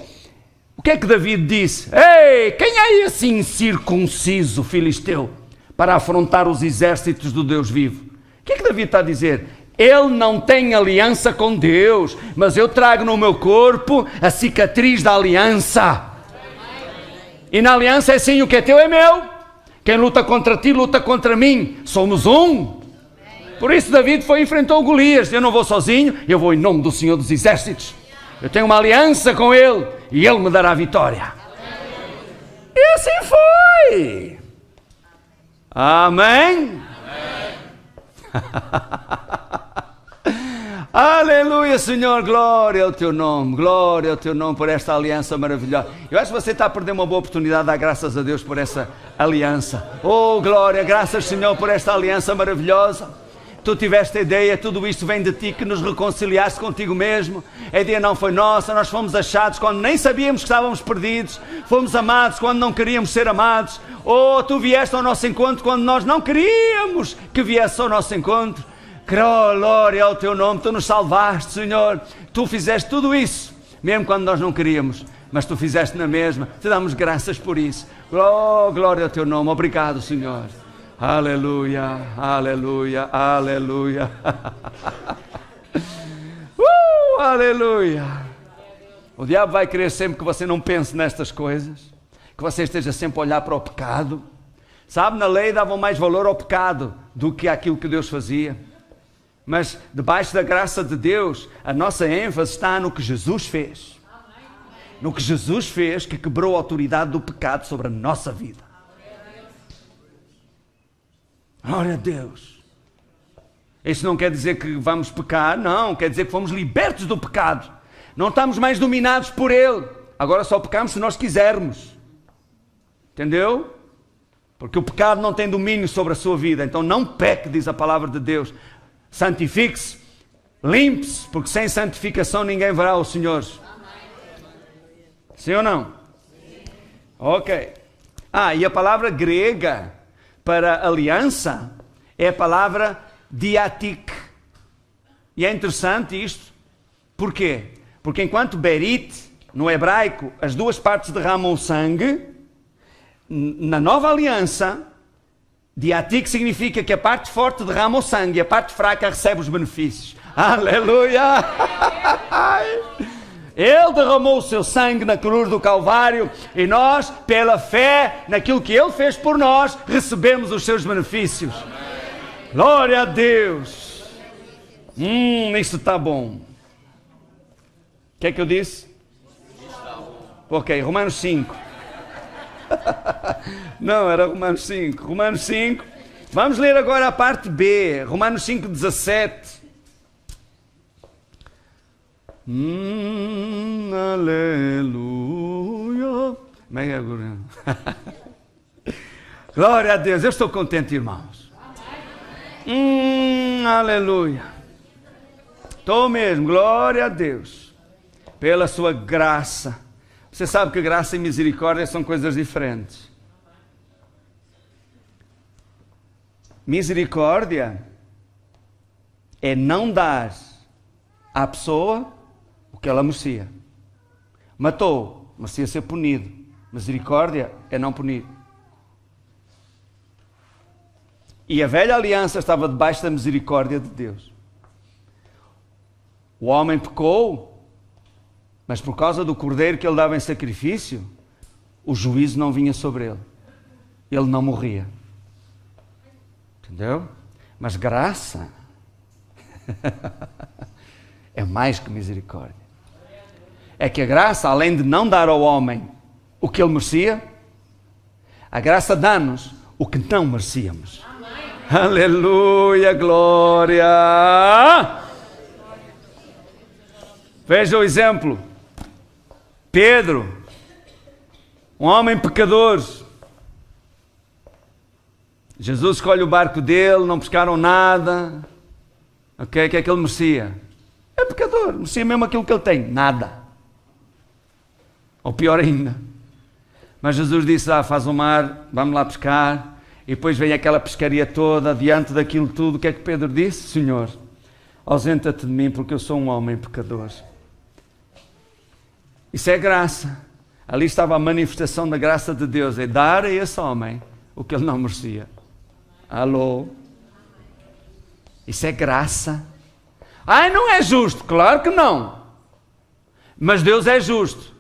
o que é que David disse? Ei, quem é esse incircunciso filisteu para afrontar os exércitos do Deus vivo? O que é que David está a dizer? Ele não tem aliança com Deus, mas eu trago no meu corpo a cicatriz da aliança. E na aliança é assim, o que é teu é meu. Quem luta contra ti, luta contra mim. Somos um. Por isso David enfrentou Golias. Eu não vou sozinho, eu vou em nome do Senhor dos Exércitos. Eu tenho uma aliança com Ele e Ele me dará a vitória. E assim foi. Amém? Aleluia, Senhor, glória ao teu nome por esta aliança maravilhosa. Eu acho que você está a perder uma boa oportunidade de dar graças a Deus por essa aliança. Oh, glória, graças, Senhor, por esta aliança maravilhosa. Tu tiveste a ideia, tudo isto vem de ti, que nos reconciliaste contigo mesmo. A ideia não foi nossa, nós fomos achados quando nem sabíamos que estávamos perdidos, fomos amados quando não queríamos ser amados. Oh, tu vieste ao nosso encontro quando nós não queríamos que viesse ao nosso encontro. Glória ao teu nome, tu nos salvaste, Senhor. Tu fizeste tudo isso, mesmo quando nós não queríamos, mas tu fizeste na mesma. Te damos graças por isso. Oh, glória ao teu nome, obrigado, Senhor. Aleluia, aleluia, aleluia. Aleluia. O diabo vai querer sempre que você não pense nestas coisas, que você esteja sempre a olhar para o pecado. Sabe, na lei davam mais valor ao pecado do que àquilo que Deus fazia. Mas debaixo da graça de Deus, a nossa ênfase está no que Jesus fez. No que Jesus fez, que quebrou a autoridade do pecado sobre a nossa vida. Glória a Deus. Isso não quer dizer que vamos pecar, não. Quer dizer que fomos libertos do pecado. Não estamos mais dominados por ele. Agora só pecamos se nós quisermos. Entendeu? Porque o pecado não tem domínio sobre a sua vida. Então não peque, diz a palavra de Deus. Santifique-se, limpe-se, porque sem santificação ninguém verá o Senhor. Sim ou não? Sim. Ok. E a palavra grega para aliança é a palavra diatik. E é interessante isto. Porquê? Porque enquanto berit, no hebraico, as duas partes derramam sangue, na nova aliança, diatik significa que a parte forte derrama o sangue e a parte fraca recebe os benefícios. Aleluia! Ele derramou o seu sangue na cruz do Calvário e nós, pela fé naquilo que Ele fez por nós, recebemos os seus benefícios. Glória a Deus! Isto está bom. O que é que eu disse? Ok, Romanos 5. Não, era Romanos 5. Romanos 5. Vamos ler agora a parte B. Romanos 5, 17. Aleluia. Glória a Deus. Eu estou contente, irmãos. Aleluia. Estou mesmo. Glória a Deus. Pela sua graça. Você sabe que graça e misericórdia são coisas diferentes. Misericórdia é não dar à pessoa o que ela merecia. Matou, merecia ser punido. Misericórdia é não punir. E a velha aliança estava debaixo da misericórdia de Deus. O homem pecou, mas por causa do cordeiro que ele dava em sacrifício, o juízo não vinha sobre ele. Ele não morria. Entendeu? Mas graça é mais que misericórdia. É que a graça, além de não dar ao homem o que ele merecia, a graça dá-nos o que não merecíamos. Amém. Aleluia, glória! Veja o exemplo. Pedro, um homem pecador. Jesus escolhe o barco dele, não pescaram nada. Ok, o que é que ele merecia? É pecador, merecia mesmo aquilo que ele tem, nada. Ou pior ainda. Mas Jesus disse, faz o mar, vamos lá pescar. E depois vem aquela pescaria toda, diante daquilo tudo. O que é que Pedro disse? Senhor, ausenta-te de mim, porque eu sou um homem pecador. Isso é graça. Ali estava a manifestação da graça de Deus, é dar a esse homem o que ele não merecia. Alô? Isso é graça. Não é justo. Claro que não. Mas Deus é justo.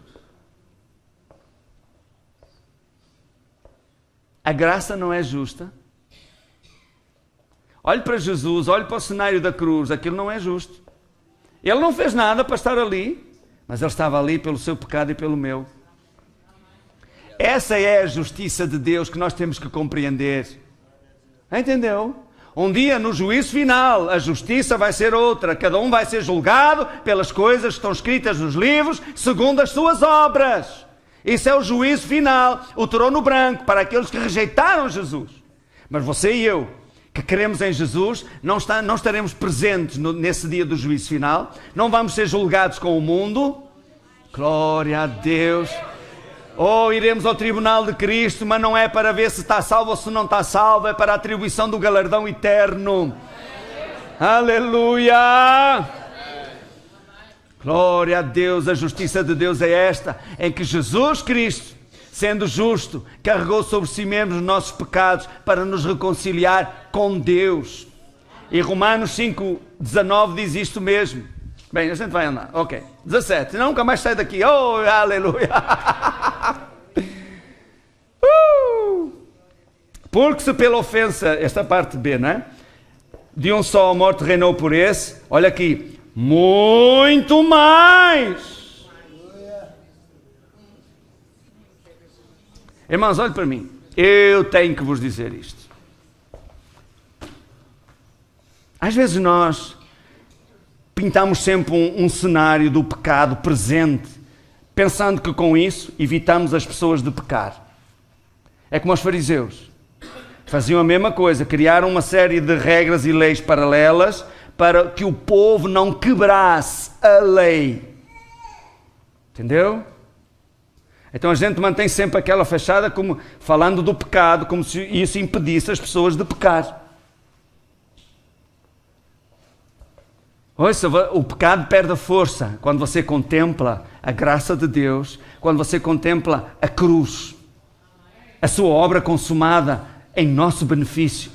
A graça não é justa. Olhe para Jesus, olhe para o cenário da cruz, aquilo não é justo. Ele não fez nada para estar ali, mas ele estava ali pelo seu pecado e pelo meu. Essa é a justiça de Deus que nós temos que compreender. Entendeu? Um dia, no juízo final, a justiça vai ser outra. Cada um vai ser julgado pelas coisas que estão escritas nos livros, segundo as suas obras. Isso é o juízo final, o trono branco, para aqueles que rejeitaram Jesus. Mas você e eu, que cremos em Jesus, não estaremos presentes nesse dia do juízo final. Não vamos ser julgados com o mundo. Glória a Deus. Ou iremos ao tribunal de Cristo, mas não é para ver se está salvo ou se não está salvo, é para a atribuição do galardão eterno. Aleluia! Glória a Deus, a justiça de Deus é esta, em que Jesus Cristo, sendo justo, carregou sobre si mesmo os nossos pecados para nos reconciliar com Deus. E Romanos 5:19 diz isto mesmo. Bem, a gente vai andar. Ok. 17. Nunca mais sai daqui. Oh, aleluia. Porque se pela ofensa, esta parte B, né? De um só a morte reinou por esse. Olha aqui. Muito mais. Irmãos, olhem para mim. Eu tenho que vos dizer isto. Às vezes nós pintamos sempre um cenário do pecado presente, pensando que com isso evitamos as pessoas de pecar. É como os fariseus. Faziam a mesma coisa, criaram uma série de regras e leis paralelas para que o povo não quebrasse a lei. Entendeu? Então a gente mantém sempre aquela fachada como falando do pecado, como se isso impedisse as pessoas de pecar. Ouça, o pecado perde a força quando você contempla a graça de Deus, quando você contempla a cruz, a sua obra consumada em nosso benefício.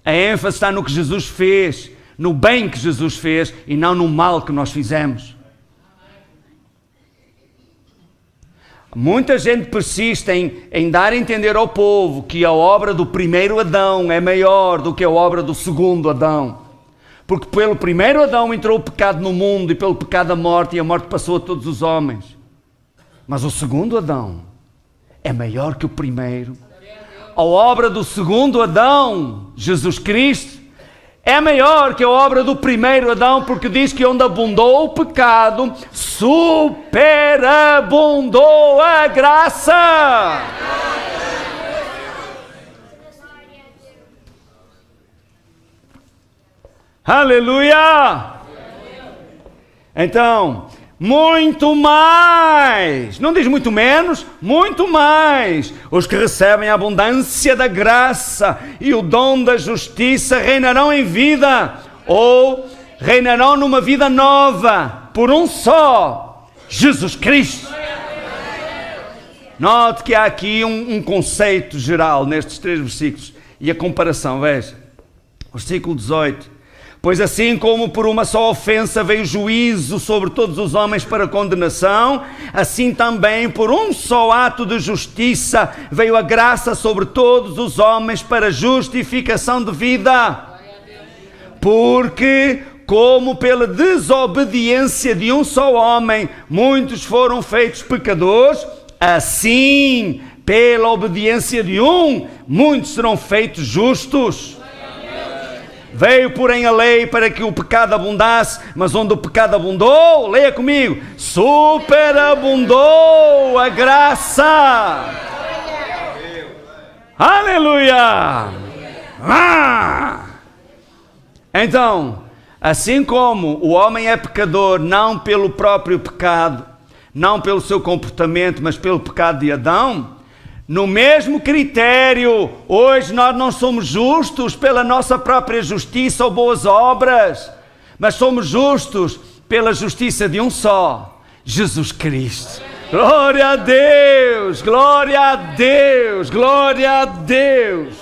A ênfase está no que Jesus fez, no bem que Jesus fez e não no mal que nós fizemos. Muita gente persiste em dar a entender ao povo que a obra do primeiro Adão é maior do que a obra do segundo Adão. Porque pelo primeiro Adão entrou o pecado no mundo e pelo pecado a morte, e a morte passou a todos os homens. Mas o segundo Adão é maior que o primeiro. A obra do segundo Adão, Jesus Cristo, é maior que a obra do primeiro Adão, porque diz que onde abundou o pecado, superabundou a graça. Aleluia! Então, muito mais, não diz muito menos, muito mais. Os que recebem a abundância da graça e o dom da justiça reinarão em vida, ou reinarão numa vida nova, por um só, Jesus Cristo. Note que há aqui um conceito geral nestes 3 versículos, e a comparação, veja, versículo 18. Pois assim como por uma só ofensa veio juízo sobre todos os homens para condenação, assim também por um só ato de justiça veio a graça sobre todos os homens para justificação de vida. Porque, como pela desobediência de um só homem muitos foram feitos pecadores, assim, pela obediência de um, muitos serão feitos justos. Veio, porém, a lei para que o pecado abundasse, mas onde o pecado abundou, leia comigo, superabundou a graça. Aleluia! Então, assim como o homem é pecador, não pelo próprio pecado, não pelo seu comportamento, mas pelo pecado de Adão, no mesmo critério, hoje nós não somos justos pela nossa própria justiça ou boas obras, mas somos justos pela justiça de um só, Jesus Cristo. Glória a Deus, glória a Deus, glória a Deus.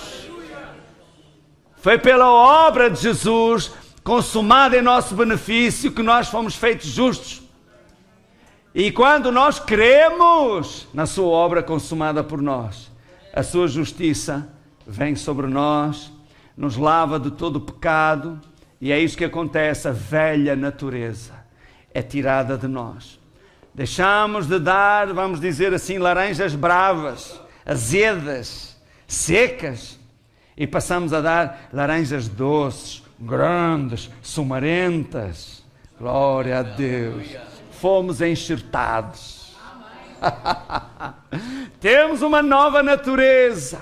Foi pela obra de Jesus, consumada em nosso benefício, que nós fomos feitos justos. E quando nós cremos na sua obra consumada por nós, a sua justiça vem sobre nós, nos lava de todo o pecado, e é isso que acontece, a velha natureza é tirada de nós. Deixamos de dar, vamos dizer assim, laranjas bravas, azedas, secas, E passamos a dar laranjas doces, grandes, sumarentas. Glória a Deus. Fomos enxertados. Temos uma nova natureza.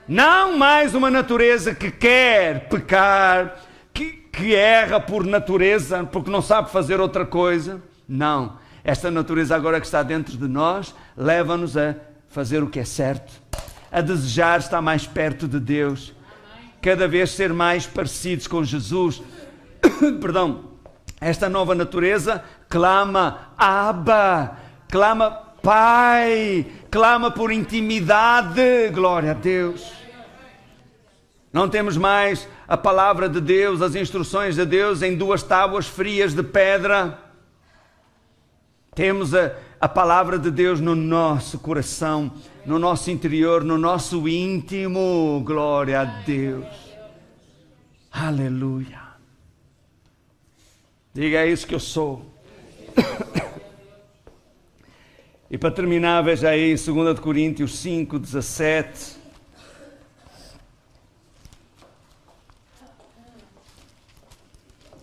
Não mais uma natureza que quer pecar, que erra por natureza, porque não sabe fazer outra coisa. Não. Esta natureza agora que está dentro de nós, leva-nos a fazer o que é certo, a desejar estar mais perto de Deus, cada vez ser mais parecidos com Jesus. Perdão. Esta nova natureza clama Abba, clama Pai, clama por intimidade. Glória a Deus. Não temos mais a palavra de Deus, as instruções de Deus em 2 tábuas frias de pedra. Temos a palavra de Deus no nosso coração, no nosso interior, no nosso íntimo. Glória a Deus. Aleluia. Diga, é isso que eu sou. E para terminar, veja aí 2 Coríntios 5, 17.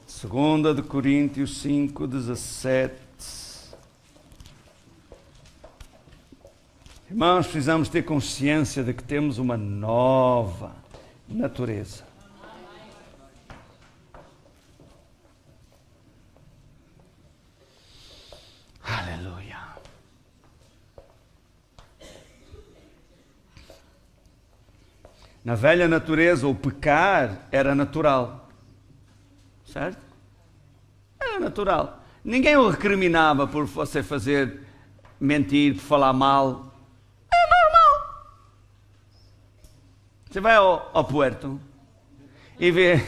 Segunda de Coríntios 5, 17. Irmãos, precisamos ter consciência de que temos uma nova natureza. Aleluia. Na velha natureza, o pecar era natural. Certo? Era natural. Ninguém o recriminava por você fazer mentir, por falar mal. É normal. Você vai ao puerto e vê,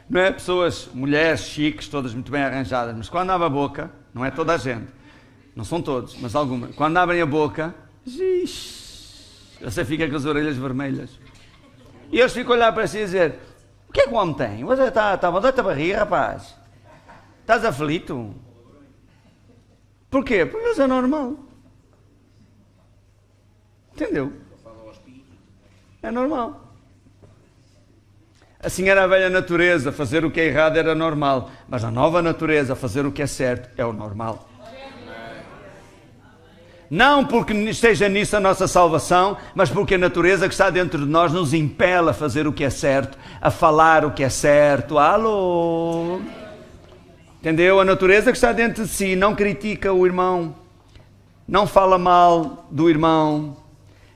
não é, pessoas, mulheres chiques, todas muito bem arranjadas, mas quando abre a boca, não é toda a gente, não são todos, mas algumas, quando abrem a boca, você fica com as orelhas vermelhas. E eles ficam a olhar para si e dizer: o que é que o homem tem? Você está a mandar a barriga, rapaz? Estás aflito? Porquê? Porque isso é normal. Entendeu? É normal. Assim era a velha natureza, fazer o que é errado era normal. Mas a nova natureza, fazer o que é certo, é o normal. Não porque esteja nisso a nossa salvação, mas porque a natureza que está dentro de nós nos impele a fazer o que é certo, a falar o que é certo. Alô? Entendeu? A natureza que está dentro de si não critica o irmão, não fala mal do irmão,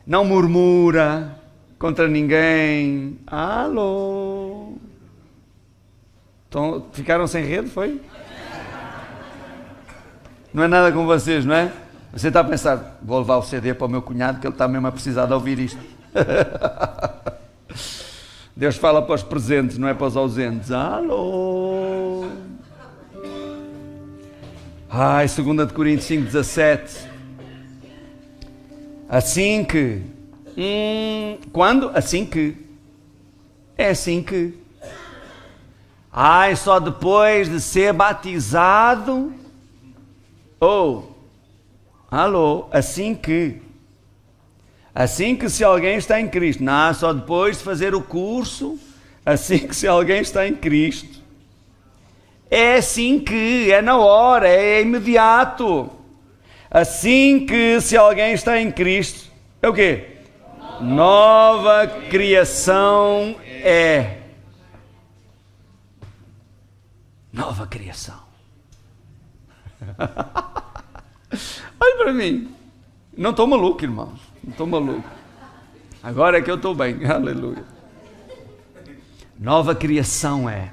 não murmura contra ninguém. Alô? Então, ficaram sem rede, foi? Não é nada com vocês, não é? Você está a pensar: vou levar o CD para o meu cunhado, que ele está mesmo a precisar de ouvir isto. Deus fala para os presentes, não é para os ausentes. Alô? Ai, 2 Coríntios 5, 17. Assim que... quando? Assim que... É assim que... Ai, só depois de ser batizado... Alô, assim que se alguém está em Cristo, não, só depois de fazer o curso, assim que se alguém está em Cristo, é assim que, é na hora, é imediato, assim que se alguém está em Cristo, é o quê? Nova criação é. Nova criação. Olha para mim. Não estou maluco, irmãos. Não estou maluco. Agora é que eu estou bem. Aleluia. Nova criação é.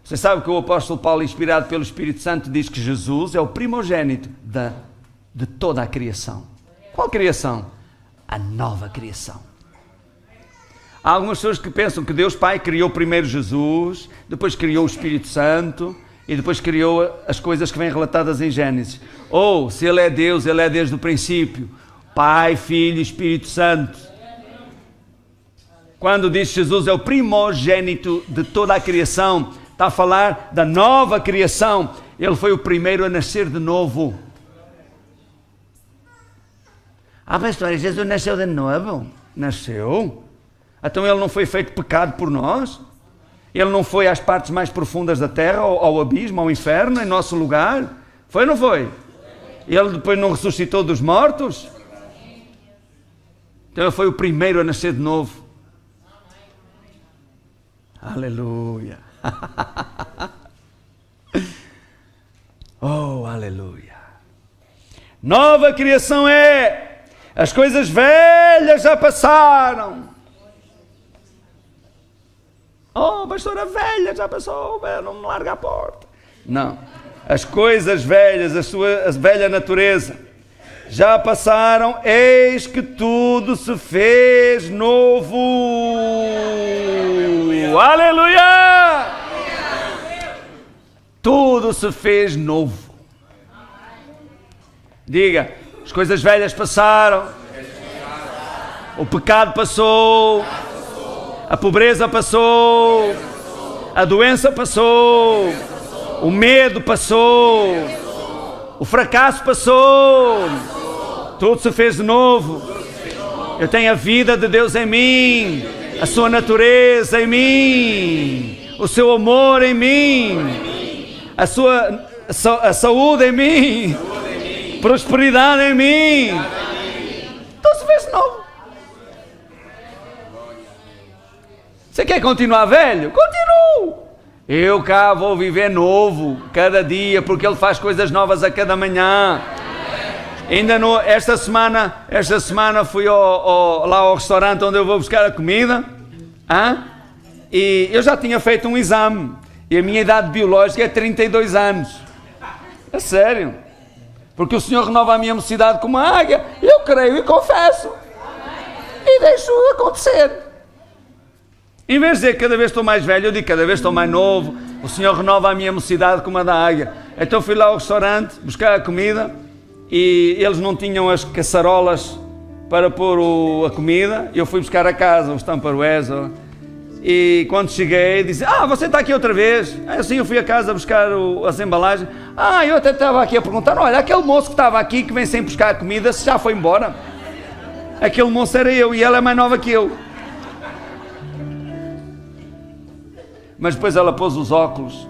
Você sabe que o apóstolo Paulo, inspirado pelo Espírito Santo, diz que Jesus é o primogênito de toda a criação. Qual criação? A nova criação. Há algumas pessoas que pensam que Deus Pai criou primeiro Jesus, depois criou o Espírito Santo e depois criou as coisas que vêm relatadas em Gênesis. Ou, se Ele é Deus, Ele é desde o princípio. Pai, Filho e Espírito Santo. Quando diz Jesus é o primogênito de toda a criação, está a falar da nova criação. Ele foi o primeiro a nascer de novo. Ah, pastor, Jesus nasceu de novo? Nasceu. Então ele não foi feito pecado por nós? Ele não foi às partes mais profundas da terra, ao abismo, ao inferno, em nosso lugar? Foi ou não foi? Ele depois não ressuscitou dos mortos? Então ele foi o primeiro a nascer de novo. Aleluia. Oh, aleluia. Nova criação é: as coisas velhas já passaram. Oh, pastora, velha já passou, não me larga a porta. Não. As coisas velhas, a velha natureza, já passaram, eis que tudo se fez novo. Aleluia! Tudo se fez novo. Diga, as coisas velhas passaram, o pecado passou, a pobreza passou, a doença passou, o medo passou, o fracasso passou, tudo se fez de novo. Eu tenho a vida de Deus em mim, a sua natureza em mim, o seu amor em mim, a saúde em mim, prosperidade em mim. Tudo se fez de novo. Você quer continuar velho? Continuo. Eu cá vou viver novo cada dia, porque Ele faz coisas novas a cada manhã. Ainda esta semana fui lá ao restaurante onde eu vou buscar a comida, e eu já tinha feito um exame, e a minha idade biológica é 32 anos. É sério. Porque o Senhor renova a minha mocidade como a águia. Eu creio e confesso. E deixo acontecer. Em vez de dizer cada vez estou mais velho, eu digo cada vez estou mais novo. O Senhor renova a minha mocidade como a da águia. Então fui lá ao restaurante buscar a comida e eles não tinham as caçarolas para pôr a comida. Eu fui buscar a casa, os tupperwares. E quando cheguei, disse: você está aqui outra vez? Assim eu fui a casa buscar as embalagens. Eu até estava aqui a perguntar: olha, aquele moço que estava aqui, que vem sem buscar a comida, se já foi embora? Aquele moço era eu e ela é mais nova que eu. Mas depois ela pôs os óculos.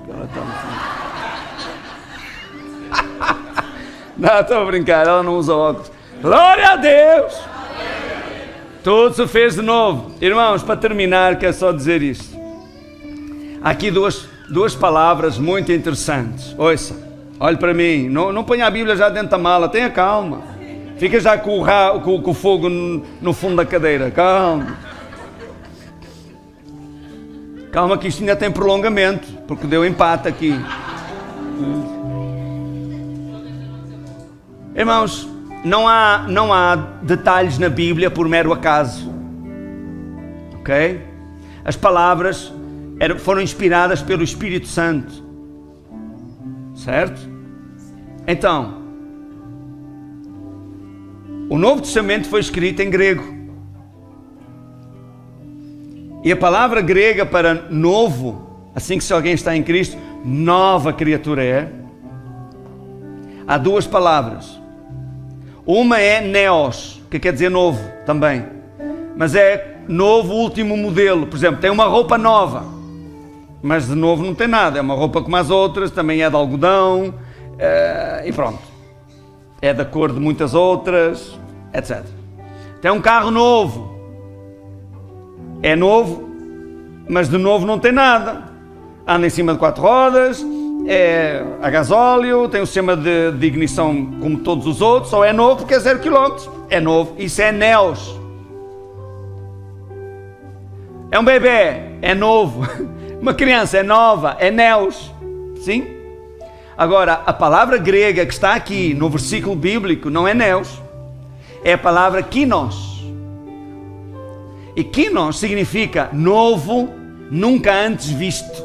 Não, estou a brincar, ela não usa óculos. Glória a Deus! Tudo se fez de novo. Irmãos, para terminar, quero só dizer isto. Há aqui duas palavras muito interessantes. Ouça, olhe para mim. Não ponha a Bíblia já dentro da mala, tenha calma. Fica já com o fogo no fundo da cadeira, calma. Calma que isto ainda tem prolongamento, porque deu empate aqui. Irmãos, não há detalhes na Bíblia por mero acaso. Ok? As palavras foram inspiradas pelo Espírito Santo. Certo? Então, o Novo Testamento foi escrito em grego. E a palavra grega para novo, assim que se alguém está em Cristo, nova criatura é. Há duas palavras. Uma é neos, que quer dizer novo também. Mas é novo último modelo. Por exemplo, tem uma roupa nova, mas de novo não tem nada. É uma roupa como as outras, também é de algodão, e pronto. É da cor de muitas outras, etc. Tem um carro novo. É novo, mas de novo não tem nada. Anda em cima de 4 rodas, é a gasóleo, tem o sistema de ignição como todos os outros, só é novo porque é 0 km. É novo, isso é neos. É um bebê, é novo. Uma criança é nova, é neos. Sim? Agora, a palavra grega que está aqui no versículo bíblico não é neos, é a palavra kinos. E kinos significa novo, nunca antes visto.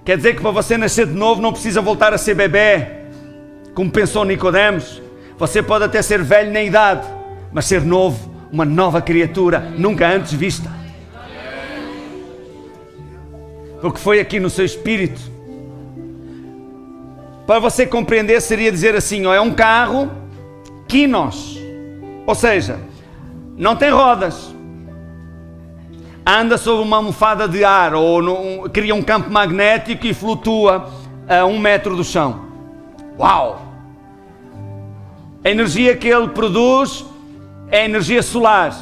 Quer dizer que para você nascer de novo não precisa voltar a ser bebê, como pensou Nicodemos. Você pode até ser velho na idade, mas ser novo, uma nova criatura, nunca antes vista. Porque foi aqui no seu espírito. Para você compreender, seria dizer assim: é um carro Quinos. Ou seja, não tem rodas. Anda sobre uma almofada de ar ou cria um campo magnético e flutua a 1 metro do chão. Uau! A energia que ele produz é energia solar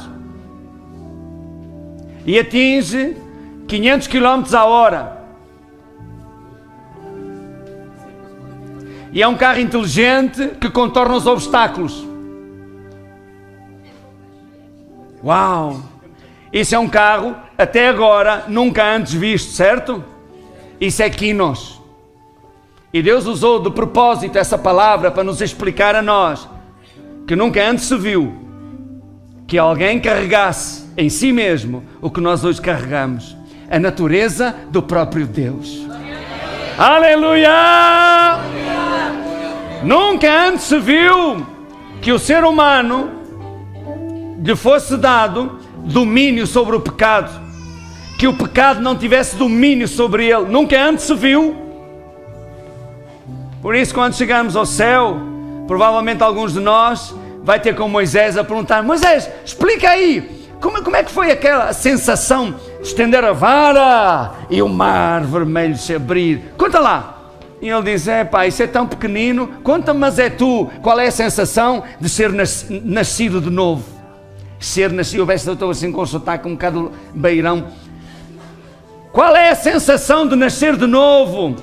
e atinge 500 km a hora. E é um carro inteligente que contorna os obstáculos. Uau! Isso é um carro, até agora, nunca antes visto, certo? Isso é Quinos. E Deus usou de propósito essa palavra para nos explicar a nós que nunca antes se viu que alguém carregasse em si mesmo o que nós hoje carregamos, a natureza do próprio Deus. Aleluia! Nunca antes se viu que o ser humano lhe fosse dado domínio sobre o pecado, que o pecado não tivesse domínio sobre ele. Nunca antes se viu. Por isso, quando chegarmos ao céu, provavelmente alguns de nós vai ter com Moisés a perguntar: Moisés, explica aí, como é que foi aquela sensação de estender a vara e o mar vermelho se abrir? Conta lá. E ele diz: pá, isso é tão pequenino, conta-me, mas é tu, qual é a sensação de ser nascido de novo? Ser nascido, eu estou assim com o sotaque um bocado beirão. Qual é a sensação de nascer de novo?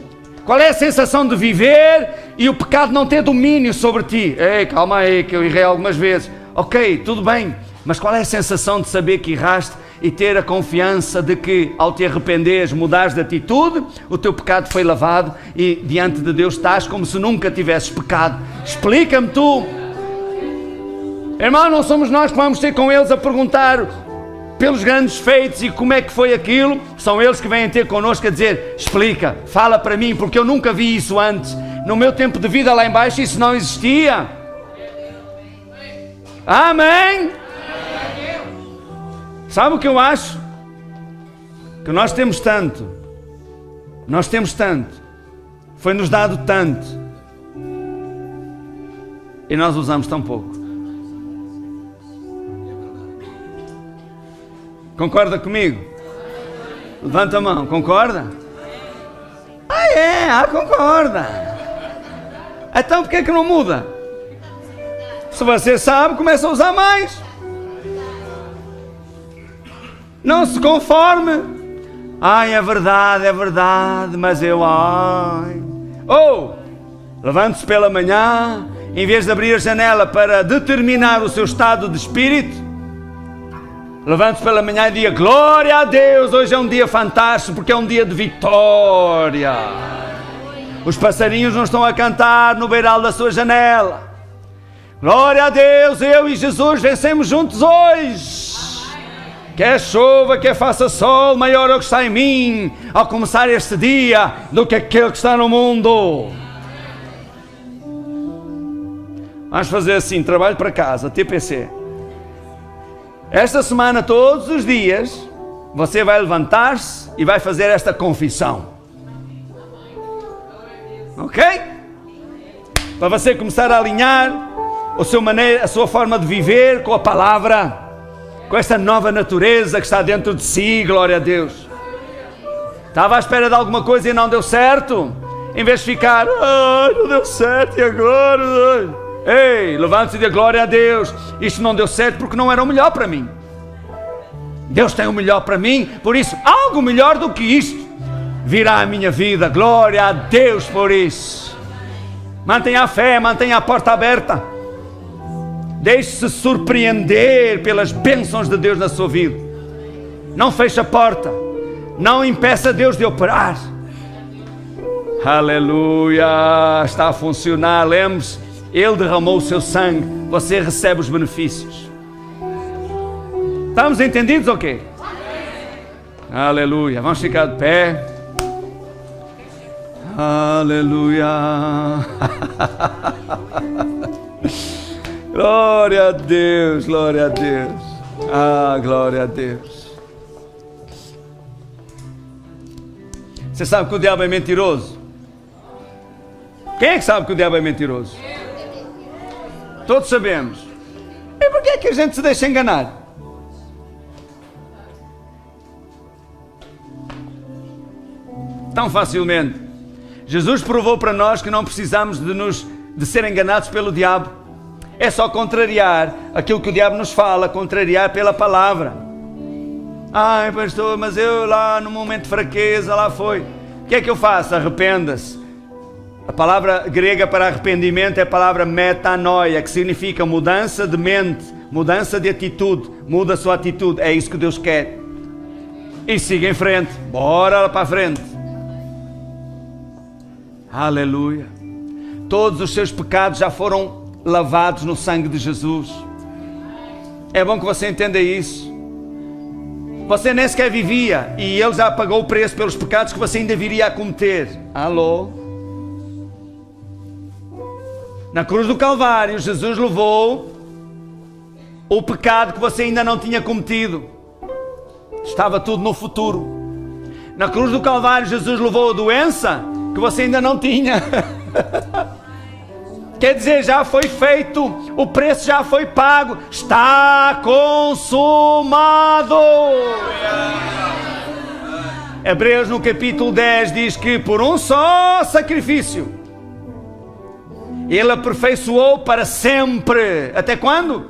Qual é a sensação de viver e o pecado não ter domínio sobre ti? Ei, calma aí, que eu errei algumas vezes. Ok, tudo bem, mas qual é a sensação de saber que erraste e ter a confiança de que ao te arrependeres, mudares de atitude, o teu pecado foi lavado e diante de Deus estás como se nunca tivesses pecado? Explica-me tu. Irmão, não somos nós que vamos ter com eles a perguntar pelos grandes feitos e como é que foi aquilo. São eles que vêm ter connosco a dizer: explica, fala para mim, porque eu nunca vi isso antes. No meu tempo de vida lá embaixo isso não existia. Amém? Sabe o que eu acho? Que nós temos tanto, foi-nos dado tanto, e nós usamos tão pouco. Concorda comigo? Levanta a mão, concorda? Concorda. Então por que é que não muda? Se você sabe, começa a usar mais. Não se conforme. É verdade, mas levante-se pela manhã, em vez de abrir a janela para determinar o seu estado de espírito, levante-se pela manhã e diga: glória a Deus, hoje é um dia fantástico, porque é um dia de vitória. Os passarinhos não estão a cantar no beiral da sua janela. Glória a Deus, eu e Jesus vencemos juntos hoje. Quer chova, quer faça sol, maior é o que está em mim ao começar este dia do que aquele que está no mundo. Vamos fazer assim, trabalho para casa, TPC. Esta semana, todos os dias, você vai levantar-se e vai fazer esta confissão. Ok? Para você começar a alinhar a sua forma de viver com a palavra, com esta nova natureza que está dentro de si. Glória a Deus. Estava à espera de alguma coisa e não deu certo? Em vez de ficar: não deu certo, e agora? Ei, levante-se e diga: glória a Deus, isto não deu certo porque não era o melhor para mim. Deus tem o melhor para mim, por isso algo melhor do que isto virá à minha vida. Glória a Deus por isso. Mantenha a fé, mantenha a porta aberta. Deixe-se surpreender pelas bênçãos de Deus na sua vida. Não feche a porta, não impeça Deus de operar. Aleluia, está a funcionar. Lembre-se, Ele derramou o seu sangue, você recebe os benefícios. Estamos entendidos ou quê? Aleluia, vamos ficar de pé. Aleluia. Glória a Deus, glória a Deus. Glória a Deus. Você sabe que o diabo é mentiroso? Quem é que sabe que o diabo é mentiroso? Todos sabemos. E por que é que a gente se deixa enganar? Tão facilmente. Jesus provou para nós que não precisamos de ser enganados pelo diabo. É só contrariar aquilo que o diabo nos fala, contrariar pela palavra. Ai, pastor, mas eu lá no momento de fraqueza, lá foi. O que é que eu faço? Arrependa-se. A palavra grega para arrependimento é a palavra metanoia, que significa mudança de mente, mudança de atitude. Muda a sua atitude, é isso que Deus quer. E siga em frente, bora lá para a frente. Aleluia. Todos os seus pecados já foram lavados no sangue de Jesus. É bom que você entenda isso. Você nem sequer vivia e Ele já pagou o preço pelos pecados que você ainda viria a cometer. Alô? Na cruz do Calvário, Jesus levou o pecado que você ainda não tinha cometido. Estava tudo no futuro. Na cruz do Calvário, Jesus levou a doença que você ainda não tinha. Quer dizer, já foi feito, o preço já foi pago, está consumado. Hebreus no capítulo 10 diz que por um só sacrifício Ele aperfeiçoou para sempre. Até quando?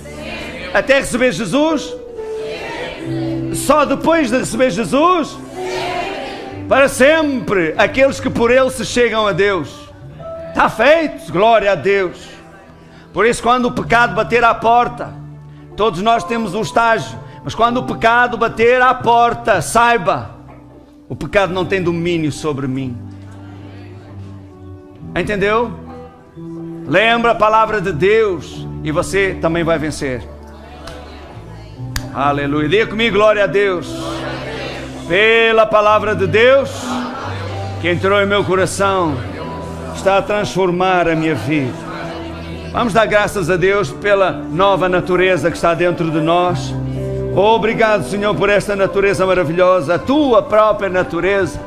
Sempre. Até receber Jesus? Sempre. Só depois de receber Jesus? Sempre. Para sempre. Aqueles que por Ele se chegam a Deus. Está feito, glória a Deus. Por isso, quando o pecado bater à porta, todos nós temos um estágio, mas quando o pecado bater à porta, saiba, o pecado não tem domínio sobre mim. Entendeu? Lembra a palavra de Deus e você também vai vencer. Aleluia. Diga comigo, glória a Deus. Pela palavra de Deus que entrou em meu coração, está a transformar a minha vida. Vamos dar graças a Deus pela nova natureza que está dentro de nós. Obrigado, Senhor, por esta natureza maravilhosa, a tua própria natureza.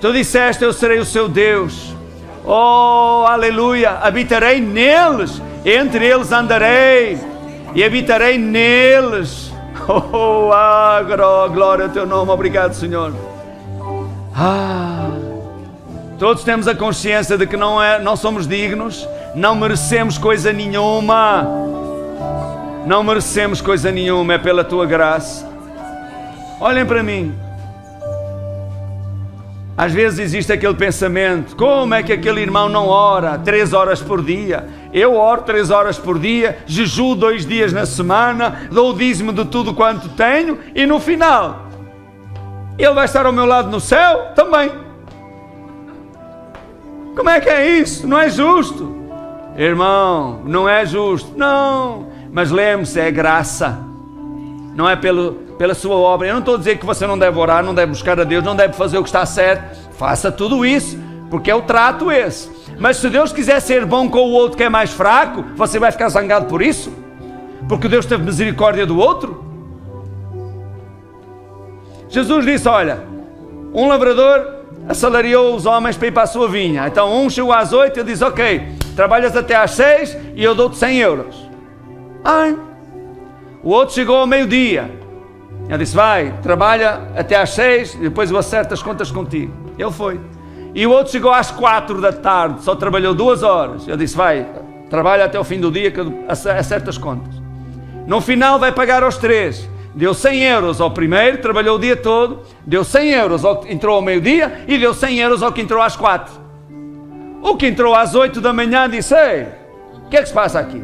Tu disseste, eu serei o seu Deus. Oh, aleluia, habitarei neles, entre eles andarei e habitarei neles. Oh, glória ao teu nome, obrigado, Senhor. Todos temos a consciência de que não somos dignos, não merecemos coisa nenhuma. Não merecemos coisa nenhuma, é pela tua graça. Olhem para mim. Às vezes existe aquele pensamento: como é que aquele irmão não ora 3 horas por dia? Eu oro 3 horas por dia, jejuo 2 dias na semana, dou o dízimo de tudo quanto tenho e no final ele vai estar ao meu lado no céu também. Como é que é isso? Não é justo. Irmão, não é justo. Não, mas lembre-se, é graça. Não é pela sua obra. Eu não estou a dizer que você não deve orar, não deve buscar a Deus, não deve fazer o que está certo. Faça tudo isso, porque é o trato esse. Mas se Deus quiser ser bom com o outro que é mais fraco, você vai ficar zangado por isso? Porque Deus teve misericórdia do outro? Jesus disse, olha, um lavrador assalariou os homens para ir para a sua vinha. Então um chegou às 8 e ele disse, ok, trabalhas até às 6 e eu dou-te 100 euros. O outro chegou ao meio-dia. Ele disse, vai, trabalha até às 6 e depois eu acerto as contas contigo. Ele foi. E o outro chegou às 4 da tarde, só trabalhou 2 horas. Eu disse, vai, trabalha até o fim do dia que eu acerto as contas. No final vai pagar aos 3. Deu 100 euros ao primeiro, trabalhou o dia todo, deu 100 euros ao que entrou ao meio-dia e deu 100 euros ao que entrou às 4. O que entrou às 8 da manhã disse, ei, o que é que se passa aqui?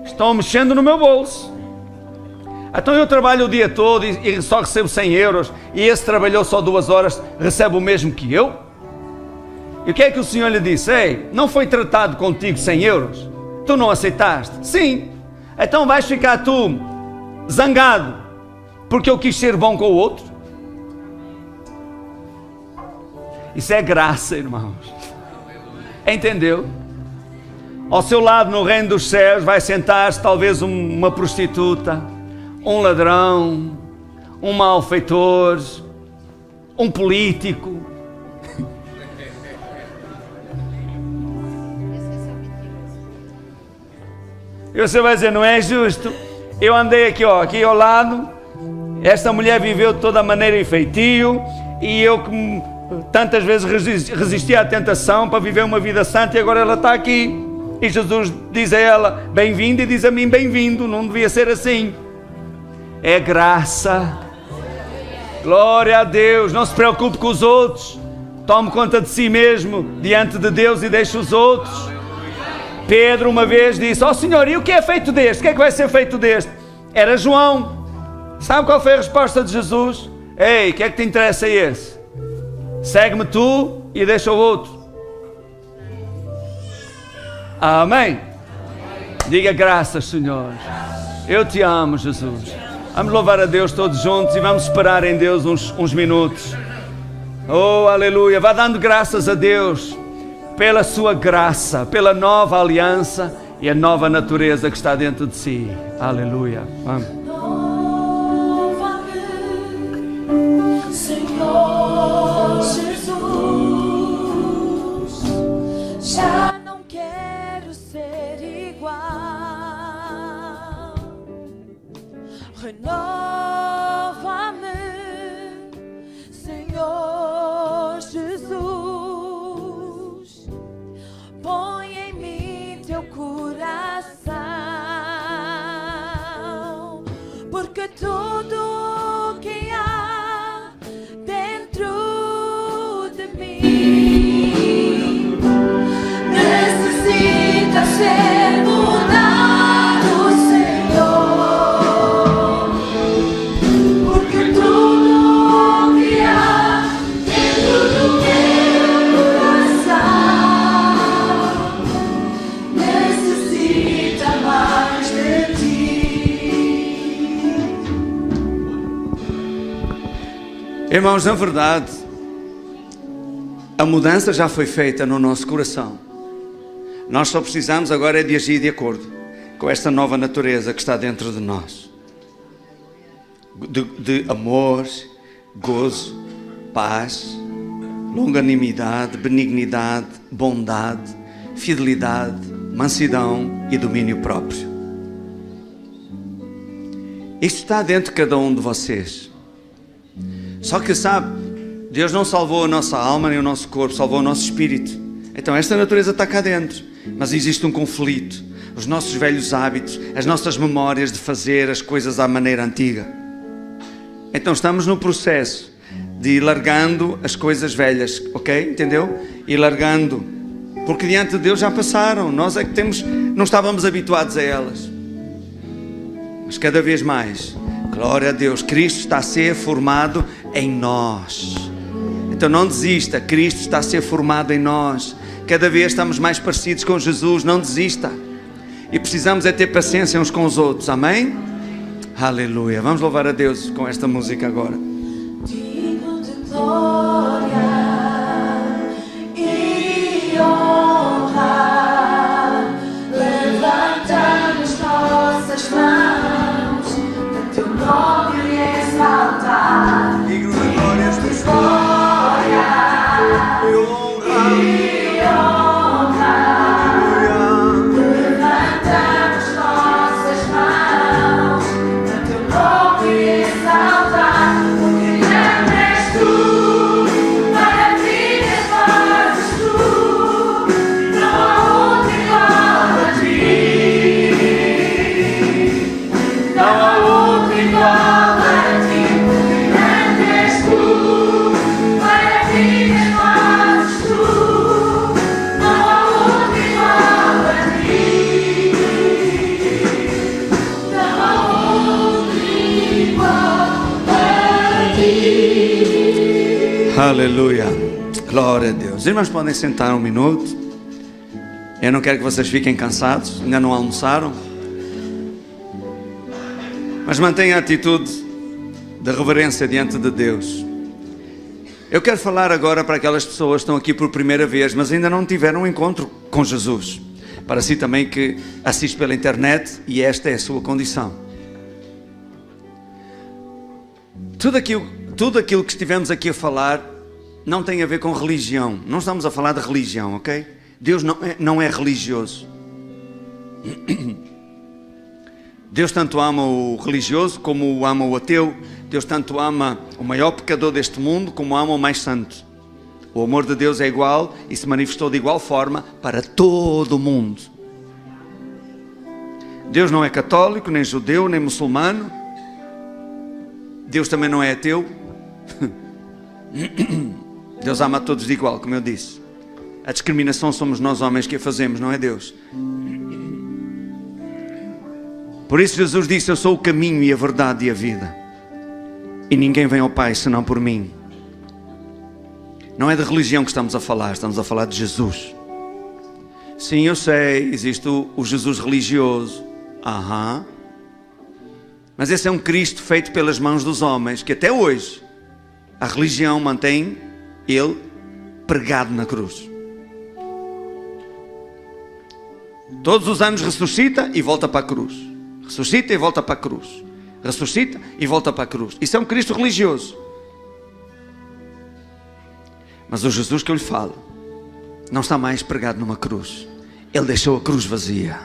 Estão mexendo no meu bolso. Então eu trabalho o dia todo e só recebo 100 euros e esse trabalhou só 2 horas, recebe o mesmo que eu? E o que é que o Senhor lhe disse? Ei, não foi tratado contigo 100 euros? Tu não aceitaste? Sim. Então vais ficar tu zangado porque eu quis ser bom com o outro? Isso é graça, irmãos. Entendeu? Ao seu lado no reino dos céus vai sentar-se talvez uma prostituta, um ladrão, um malfeitor, um político. E você vai dizer, não é justo. Eu andei aqui, ó, aqui ao lado. Esta mulher viveu de toda maneira e feitio. E eu que tantas vezes resisti à tentação para viver uma vida santa, e agora ela está aqui. E Jesus diz a ela, bem-vinda, e diz a mim, bem-vindo. Não devia ser assim. É graça. Glória a Deus. Não se preocupe com os outros. Tome conta de si mesmo diante de Deus e deixe os outros. Pedro uma vez disse, ó Senhor, e o que é feito deste? O que é que vai ser feito deste? Era João. Sabe qual foi a resposta de Jesus? Ei, o que é que te interessa esse? Segue-me tu e deixa o outro. Amém? Diga graças, Senhor. Eu te amo, Jesus. Vamos louvar a Deus todos juntos e vamos esperar em Deus uns minutos. Oh, aleluia. Vá dando graças a Deus pela sua graça, pela nova aliança e a nova natureza que está dentro de si. Aleluia. Vamos. Senhor Jesus, já não quero ser igual. Renova-me, Senhor Jesus. Põe em mim teu coração, porque tudo que há dentro de mim necessita ser mudado, Senhor, porque tudo que há dentro do meu coração necessita mais de ti. Irmãos, na verdade, a mudança já foi feita no nosso coração. Nós só precisamos agora de agir de acordo com esta nova natureza que está dentro de nós. De amor, gozo, paz, longanimidade, benignidade, bondade, fidelidade, mansidão e domínio próprio. Isto está dentro de cada um de vocês. Só que sabe, Deus não salvou a nossa alma nem o nosso corpo, salvou o nosso espírito. Então esta natureza está cá dentro, mas existe um conflito. Os nossos velhos hábitos, as nossas memórias de fazer as coisas à maneira antiga. Então estamos no processo de ir largando as coisas velhas, ok? Entendeu? E largando, porque diante de Deus já passaram. Nós é que não estávamos habituados a elas. Mas cada vez mais, glória a Deus, Cristo está a ser formado em nós. Então não desista, Cristo está a ser formado em nós. Cada vez estamos mais parecidos com Jesus, não desista. E precisamos é ter paciência uns com os outros, amém? Aleluia. Vamos louvar a Deus com esta música agora. Digno de glória e honra, levantamos nossas mãos, para teu nome exaltar. Digno de glórias, de glória e honra, levantamos nossas mãos, para teu nome exaltar. Porque grande és tu, maravilhas fazes tu, não há outro igual a ti, não há outro igual a ti. Porque grande és tu, maravilhas fazes tu, não há outro igual a ti, não há outro igual a ti. Aleluia. Glória a Deus. Os irmãos podem sentar um minuto. Eu não quero que vocês fiquem cansados. Ainda não almoçaram. Mas mantenha a atitude de reverência diante de Deus. Eu quero falar agora para aquelas pessoas que estão aqui por primeira vez, mas ainda não tiveram um encontro com Jesus. Para si também que assiste pela internet e esta é a sua condição. Tudo aquilo que estivemos aqui a falar não tem a ver com religião. Não estamos a falar de religião, ok? Deus não é religioso. Deus tanto ama o religioso como ama o ateu. Deus tanto ama o maior pecador deste mundo como ama o mais santo. O amor de Deus é igual e se manifestou de igual forma para todo o mundo. Deus não é católico, nem judeu, nem muçulmano. Deus também não é ateu. Deus ama a todos de igual, como eu disse. A discriminação somos nós homens que a fazemos, não é Deus. Por isso Jesus disse: eu sou o caminho e a verdade e a vida, e ninguém vem ao Pai senão por mim. Não é de religião que estamos a falar de Jesus. Sim, eu sei, existe o Jesus religioso. Mas esse é um Cristo feito pelas mãos dos homens, que até hoje a religião mantém ele pregado na cruz. Todos os anos ressuscita e volta para a cruz. Ressuscita e volta para a cruz. Ressuscita e volta para a cruz. Isso é um Cristo religioso. Mas o Jesus que eu lhe falo não está mais pregado numa cruz. Ele deixou a cruz vazia.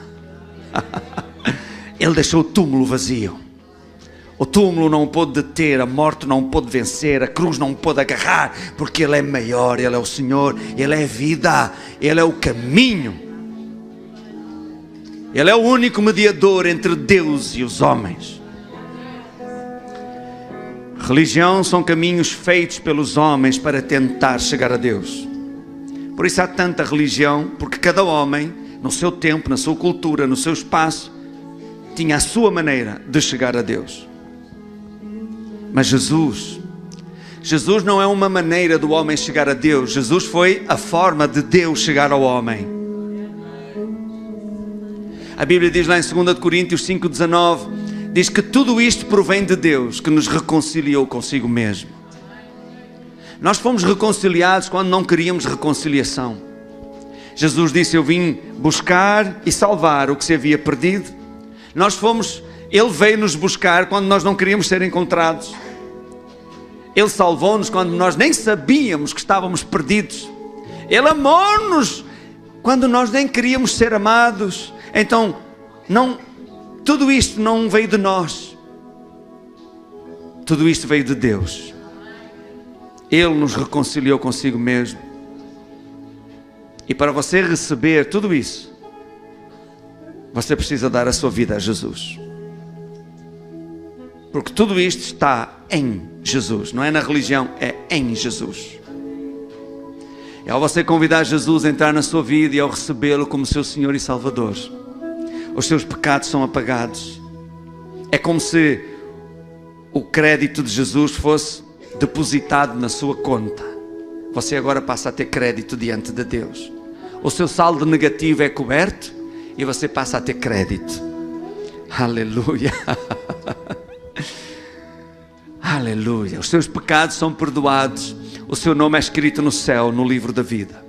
Ele deixou o túmulo vazio. O túmulo não pôde deter, a morte não pôde vencer, a cruz não pôde agarrar, porque Ele é maior, Ele é o Senhor, Ele é a vida, Ele é o caminho. Ele é o único mediador entre Deus e os homens. Religião são caminhos feitos pelos homens para tentar chegar a Deus. Por isso há tanta religião, porque cada homem, no seu tempo, na sua cultura, no seu espaço, tinha a sua maneira de chegar a Deus. Mas Jesus não é uma maneira do homem chegar a Deus. Jesus foi a forma de Deus chegar ao homem. A Bíblia diz lá em 2 Coríntios 5,19, diz que tudo isto provém de Deus, que nos reconciliou consigo mesmo. Nós fomos reconciliados quando não queríamos reconciliação. Jesus disse: eu vim buscar e salvar o que se havia perdido. Ele veio nos buscar quando nós não queríamos ser encontrados. Ele salvou-nos quando nós nem sabíamos que estávamos perdidos. Ele amou-nos quando nós nem queríamos ser amados. Então, tudo isto não veio de nós. Tudo isto veio de Deus. Ele nos reconciliou consigo mesmo. E para você receber tudo isso, você precisa dar a sua vida a Jesus. Porque tudo isto está em Jesus. Não é na religião, é em Jesus. E ao você convidar Jesus a entrar na sua vida e ao recebê-lo como seu Senhor e Salvador, os seus pecados são apagados. É como se o crédito de Jesus fosse depositado na sua conta. Você agora passa a ter crédito diante de Deus. O seu saldo negativo é coberto e você passa a ter crédito. Aleluia. Aleluia. Os seus pecados são perdoados. O seu nome é escrito no céu, no livro da vida.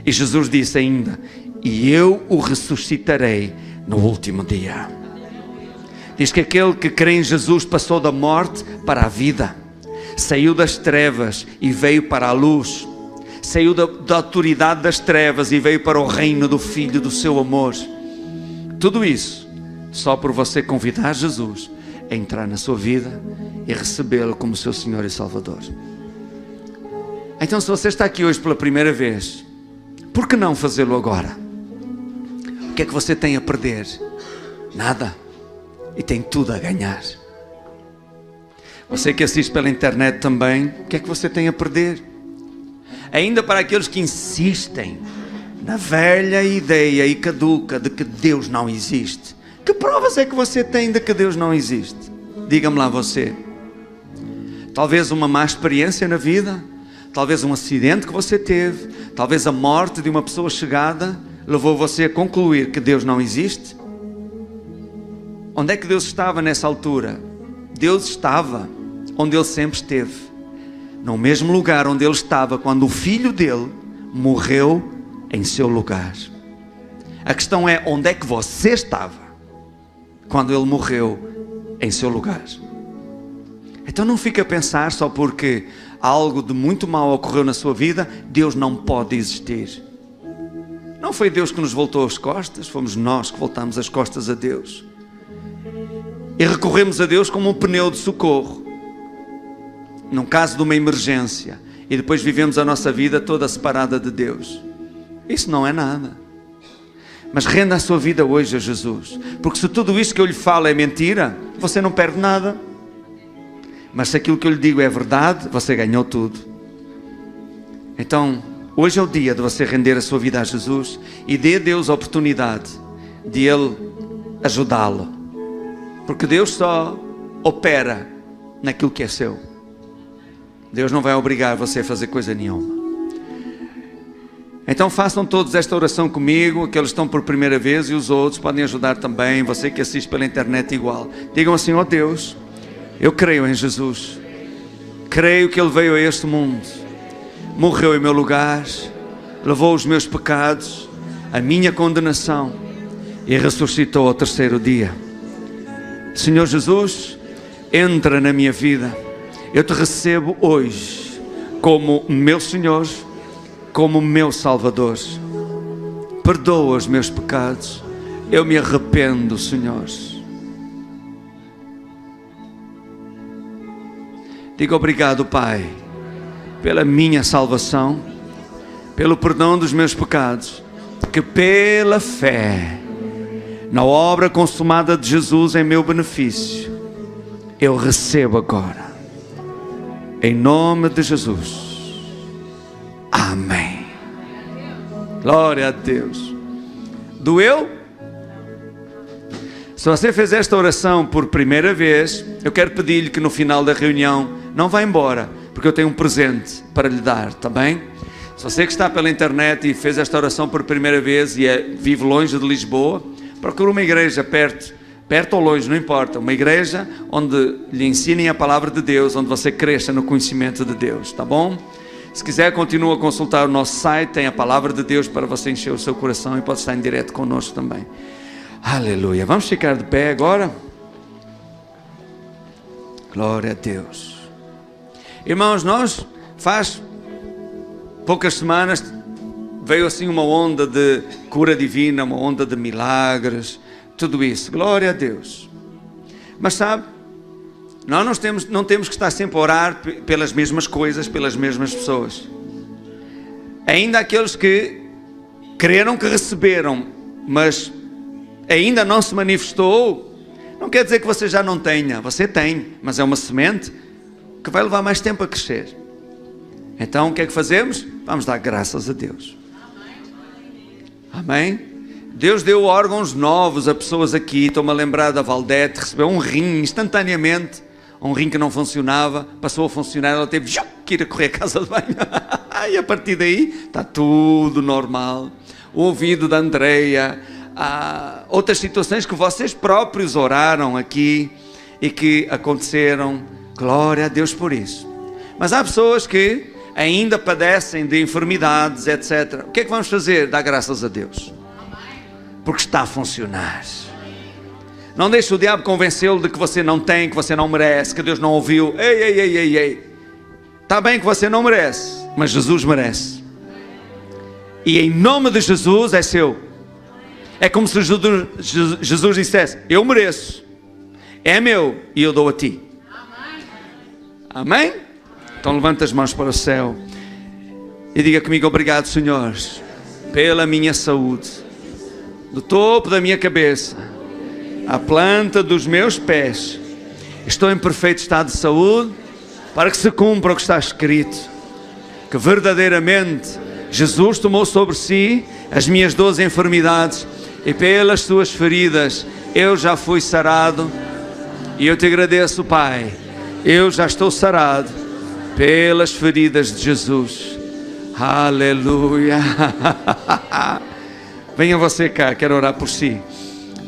E Jesus disse ainda: e eu o ressuscitarei no último dia. Diz que aquele que crê em Jesus passou da morte para a vida, saiu das trevas e veio para a luz, saiu da autoridade das trevas e veio para o reino do Filho do seu amor. Tudo isso só por você convidar Jesus a entrar na sua vida e recebê-lo como seu Senhor e Salvador. Então, se você está aqui hoje pela primeira vez, por que não fazê-lo agora? O que é que você tem a perder? Nada. E tem tudo a ganhar. Você que assiste pela internet também, o que é que você tem a perder? Ainda para aqueles que insistem na velha ideia e caduca de que Deus não existe. Que provas é que você tem de que Deus não existe? Diga-me lá você. Talvez uma má experiência na vida, talvez um acidente que você teve, talvez a morte de uma pessoa chegada levou você a concluir que Deus não existe. Onde é que Deus estava nessa altura? Deus estava onde Ele sempre esteve, no mesmo lugar onde Ele estava quando o Filho dele morreu em seu lugar. A questão é, onde é que você estava quando Ele morreu em seu lugar? Então não fique a pensar só porque algo de muito mal ocorreu na sua vida, Deus não pode existir. Não foi Deus que nos voltou as costas, fomos nós que voltamos as costas a Deus. e recorremos a Deus como um pneu de socorro, num caso de uma emergência, e depois vivemos a nossa vida toda separada de Deus. Isso não é nada. Mas renda a sua vida hoje a Jesus, porque se tudo isto que eu lhe falo é mentira, você não perde nada. Mas se aquilo que eu lhe digo é verdade, você ganhou tudo. Então, hoje é o dia de você render a sua vida a Jesus e dê a Deus a oportunidade de Ele ajudá-lo. Porque Deus só opera naquilo que é seu. Deus não vai obrigar você a fazer coisa nenhuma. Então façam todos esta oração comigo, aqueles que estão por primeira vez e os outros podem ajudar também, você que assiste pela internet igual. Digam assim: ó Deus, eu creio em Jesus, creio que Ele veio a este mundo, morreu em meu lugar, levou os meus pecados, a minha condenação e ressuscitou ao terceiro dia. Senhor Jesus, entra na minha vida, eu te recebo hoje como meu Senhor, como meu Salvador. Perdoa os meus pecados, eu me arrependo, Senhor. Digo obrigado, Pai, pela minha salvação, pelo perdão dos meus pecados, que pela fé na obra consumada de Jesus em meu benefício, eu recebo agora, em nome de Jesus. Amém. Glória a Deus. Doeu? Se você fez esta oração por primeira vez, eu quero pedir-lhe que no final da reunião não vá embora, porque eu tenho um presente para lhe dar, está bem? Se você que está pela internet e fez esta oração por primeira vez e vive longe de Lisboa, procure uma igreja perto ou longe, não importa, uma igreja onde lhe ensinem a palavra de Deus, onde você cresça no conhecimento de Deus, está bom? Se quiser, continua a consultar o nosso site, tem a palavra de Deus para você encher o seu coração e pode estar em direto conosco também. Aleluia. Vamos ficar de pé agora? Glória a Deus. Irmãos, nós faz poucas semanas veio assim uma onda de cura divina, uma onda de milagres, tudo isso. Glória a Deus. Mas sabe, nós não temos que estar sempre a orar pelas mesmas coisas, pelas mesmas pessoas. Ainda aqueles que creram que receberam, mas ainda não se manifestou, não quer dizer que você já não tenha. Você tem, mas é uma semente que vai levar mais tempo a crescer. Então o que é que fazemos? Vamos dar graças a Deus. Amém? Deus deu órgãos novos a pessoas aqui. Estou-me a lembrar da Valdete, recebeu um rim instantaneamente. Um rim que não funcionava, passou a funcionar, ela teve que ir a correr à casa de banho. E a partir daí está tudo normal. O ouvido da Andreia, outras situações que vocês próprios oraram aqui e que aconteceram. Glória a Deus por isso. Mas há pessoas que ainda padecem de enfermidades, etc. O que é que vamos fazer? Dar graças a Deus, porque está a funcionar. Não deixe o diabo convencê-lo de que você não tem, que você não merece, que Deus não ouviu. Ei. Está bem que você não merece, mas Jesus merece. E em nome de Jesus é seu. É como se Jesus dissesse: eu mereço, é meu e eu dou a ti. Amém? Então levanta as mãos para o céu e diga comigo: obrigado, Senhor, pela minha saúde, do topo da minha cabeça à planta dos meus pés. Estou em perfeito estado de saúde, para que se cumpra o que está escrito, que verdadeiramente Jesus tomou sobre si as minhas 12 enfermidades e pelas suas feridas eu já fui sarado. E eu te agradeço, Pai, eu já estou sarado pelas feridas de Jesus. Aleluia. Venha você cá, quero orar por si.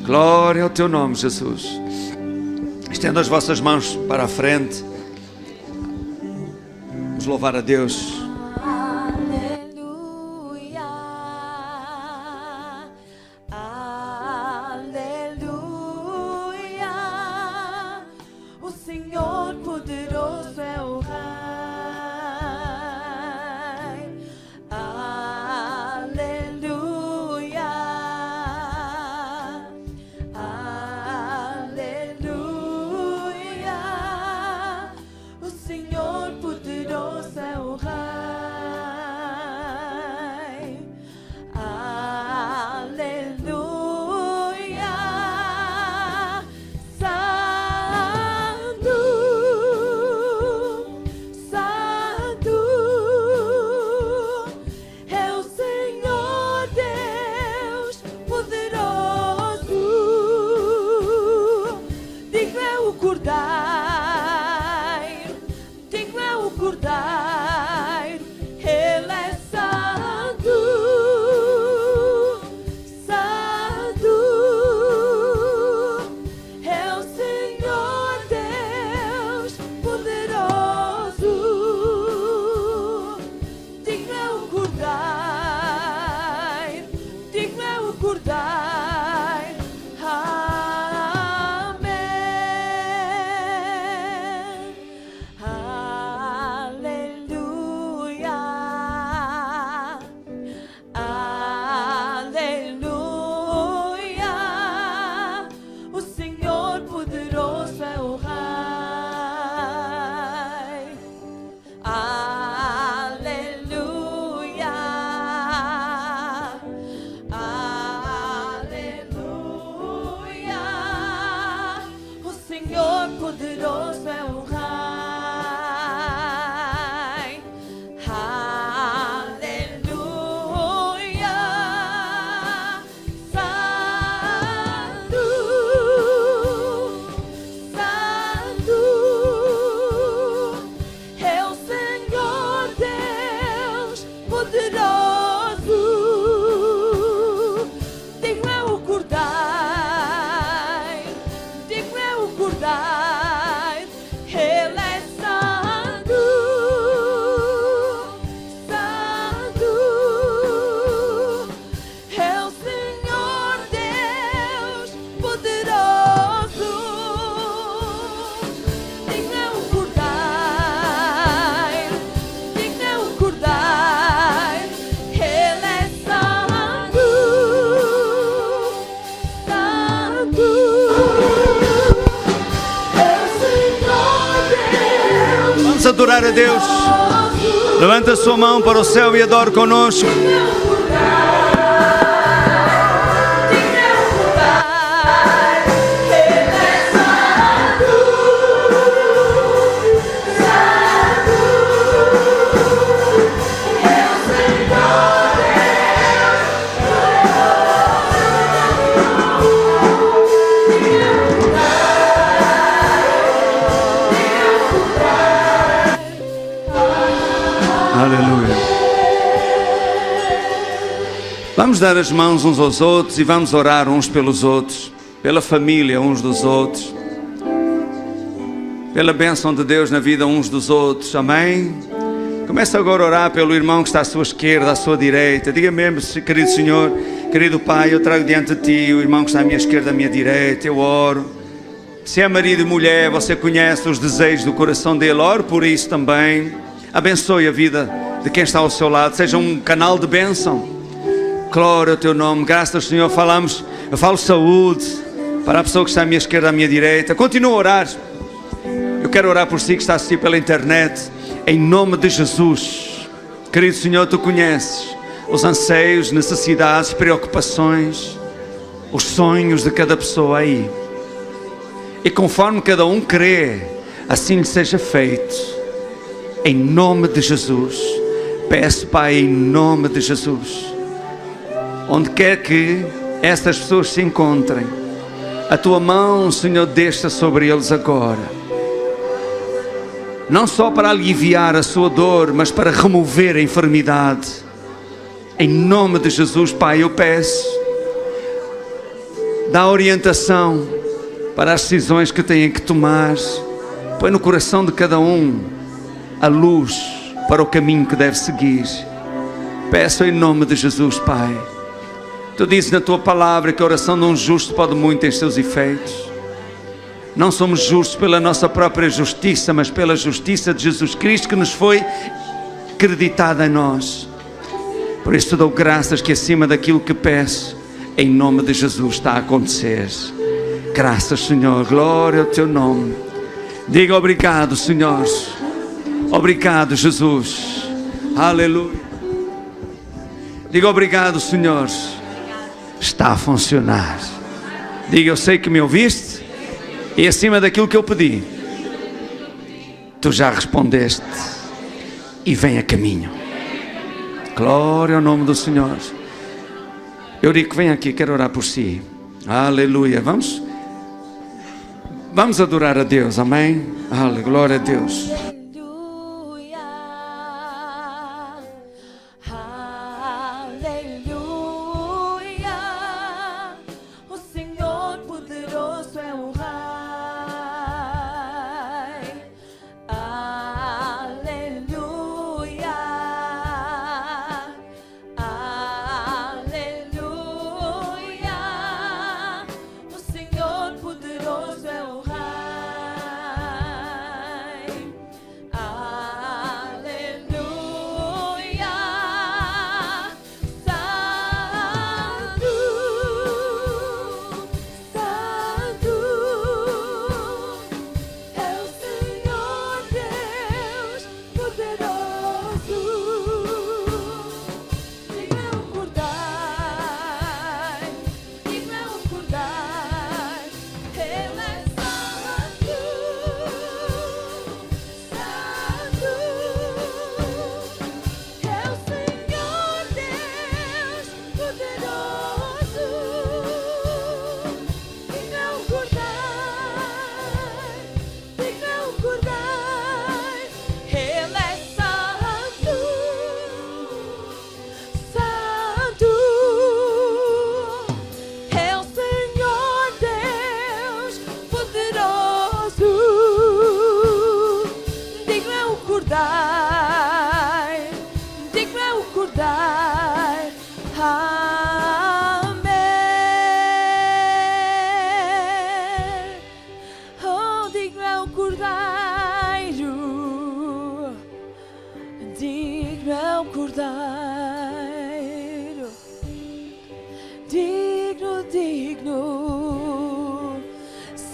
Glória ao teu nome, Jesus. Estenda as vossas mãos para a frente. Vamos louvar a Deus. Aleluia, aleluia. O Senhor poderoso é o Rei. Aleluia, aleluia. Vamos adorar a Deus. Levanta a sua mão para o céu e adore conosco. Aleluia. Vamos dar as mãos uns aos outros e vamos orar uns pelos outros, pela família uns dos outros, pela bênção de Deus na vida uns dos outros. Amém? Começa agora a orar pelo irmão que está à sua esquerda, à sua direita. Diga mesmo, querido Senhor, querido Pai, eu trago diante de Ti o irmão que está à minha esquerda, à minha direita. Eu oro. Se é marido e mulher, você conhece os desejos do coração dele. Oro por isso também. Abençoe a vida de quem está ao seu lado. Seja um canal de bênção. Glória ao Teu nome. Graças, Senhor. Eu falo saúde para a pessoa que está à minha esquerda, à minha direita. Continua a orar. Eu quero orar por si que está a assistir pela internet. Em nome de Jesus. Querido Senhor, Tu conheces os anseios, necessidades, preocupações, os sonhos de cada pessoa aí. E conforme cada um crê, assim lhe seja feito. Em nome de Jesus. Peço, Pai, em nome de Jesus, onde quer que estas pessoas se encontrem, a Tua mão, Senhor, desça sobre eles agora. Não só para aliviar a sua dor, mas para remover a enfermidade. Em nome de Jesus, Pai, eu peço, dá orientação para as decisões que têm que tomar. Põe no coração de cada um a luz para o caminho que deve seguir. Peço em nome de Jesus, Pai. Tu dizes na Tua palavra que a oração de um justo pode muito em seus efeitos. Não somos justos pela nossa própria justiça, mas pela justiça de Jesus Cristo que nos foi acreditada em nós. Por isso te dou graças que acima daquilo que peço, em nome de Jesus está a acontecer. Graças, Senhor. Glória ao Teu nome. Diga obrigado, Senhor. Obrigado, Jesus. Aleluia. Diga obrigado, Senhor. Está a funcionar. Diga, eu sei que me ouviste e acima daquilo que eu pedi, Tu já respondeste e vem a caminho. Glória ao nome do Senhor. Eurico, vem aqui, quero orar por si. Aleluia. Vamos adorar a Deus, amém? Aleluia, glória a Deus.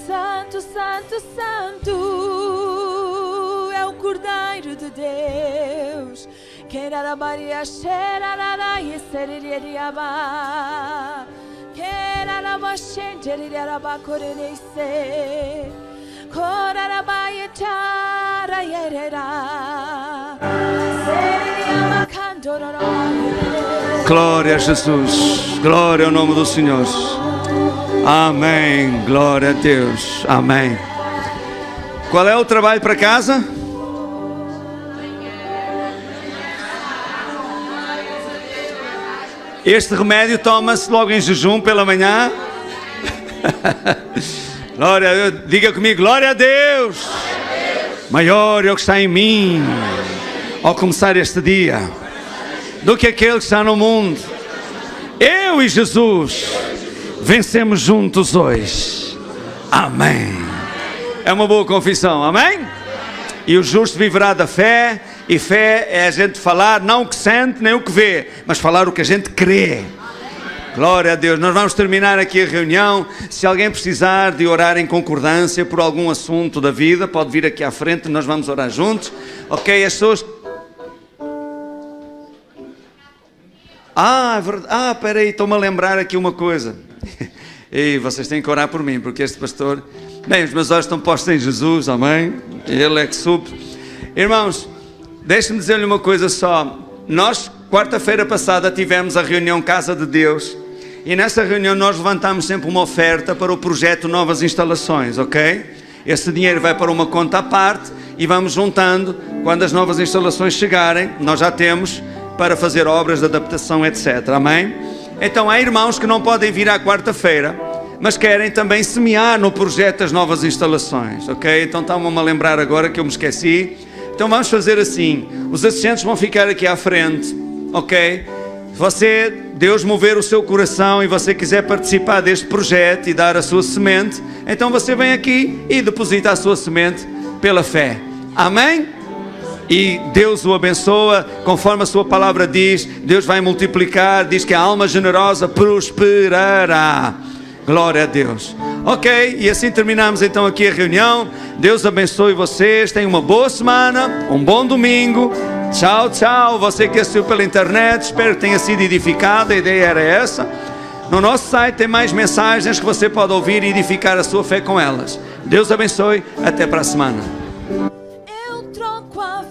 Santo, Santo, Santo é o Cordeiro. Espírito de Deus. Querara Maria Xerara e Seririaba. Querara Machenteriaba Corenese. Corara Baietara Yerera. Seriaba Candorora. Glória a Jesus. Glória ao nome do Senhor. Amém. Glória a Deus. Amém. Qual é o trabalho para casa? Este remédio toma-se logo em jejum pela manhã. Glória a Deus. Diga comigo, glória a Deus. Maior é o que está em mim ao começar este dia do que aquele que está no mundo. Eu e Jesus vencemos juntos hoje. Amém. É uma boa confissão, amém? E o justo viverá da fé. E fé é a gente falar não o que sente nem o que vê, mas falar o que a gente crê. Glória a Deus. Nós vamos terminar aqui a reunião. Se alguém precisar de orar em concordância por algum assunto da vida, pode vir aqui à frente, nós vamos orar juntos. Ok, as pessoas... espera aí, estou-me a lembrar aqui uma coisa. E vocês têm que orar por mim, porque este pastor... Bem, os meus olhos estão postos em Jesus, amém? Ele é que supe. Irmãos, deixe-me dizer-lhe uma coisa só. Nós, quarta-feira passada, tivemos a reunião Casa de Deus. E nessa reunião nós levantamos sempre uma oferta para o projeto Novas Instalações, ok? Esse dinheiro vai para uma conta à parte e vamos juntando. Quando as novas instalações chegarem, nós já temos para fazer obras de adaptação, etc. Amém? Então há irmãos que não podem vir à quarta-feira, mas querem também semear no projeto das novas instalações, ok? Então estão-me a lembrar agora que eu me esqueci. Então vamos fazer assim, os assistentes vão ficar aqui à frente, ok? Se Deus mover o seu coração e você quiser participar deste projeto e dar a sua semente, então você vem aqui e deposita a sua semente pela fé, amém? E Deus o abençoa, conforme a sua palavra diz, Deus vai multiplicar, diz que a alma generosa prosperará. Glória a Deus. Ok, e assim terminamos então aqui a reunião. Deus abençoe vocês, tenham uma boa semana, um bom domingo. Tchau, tchau. Você que assistiu pela internet, espero que tenha sido edificado, a ideia era essa. No nosso site tem mais mensagens que você pode ouvir e edificar a sua fé com elas. Deus abençoe, até para a semana. Eu troco a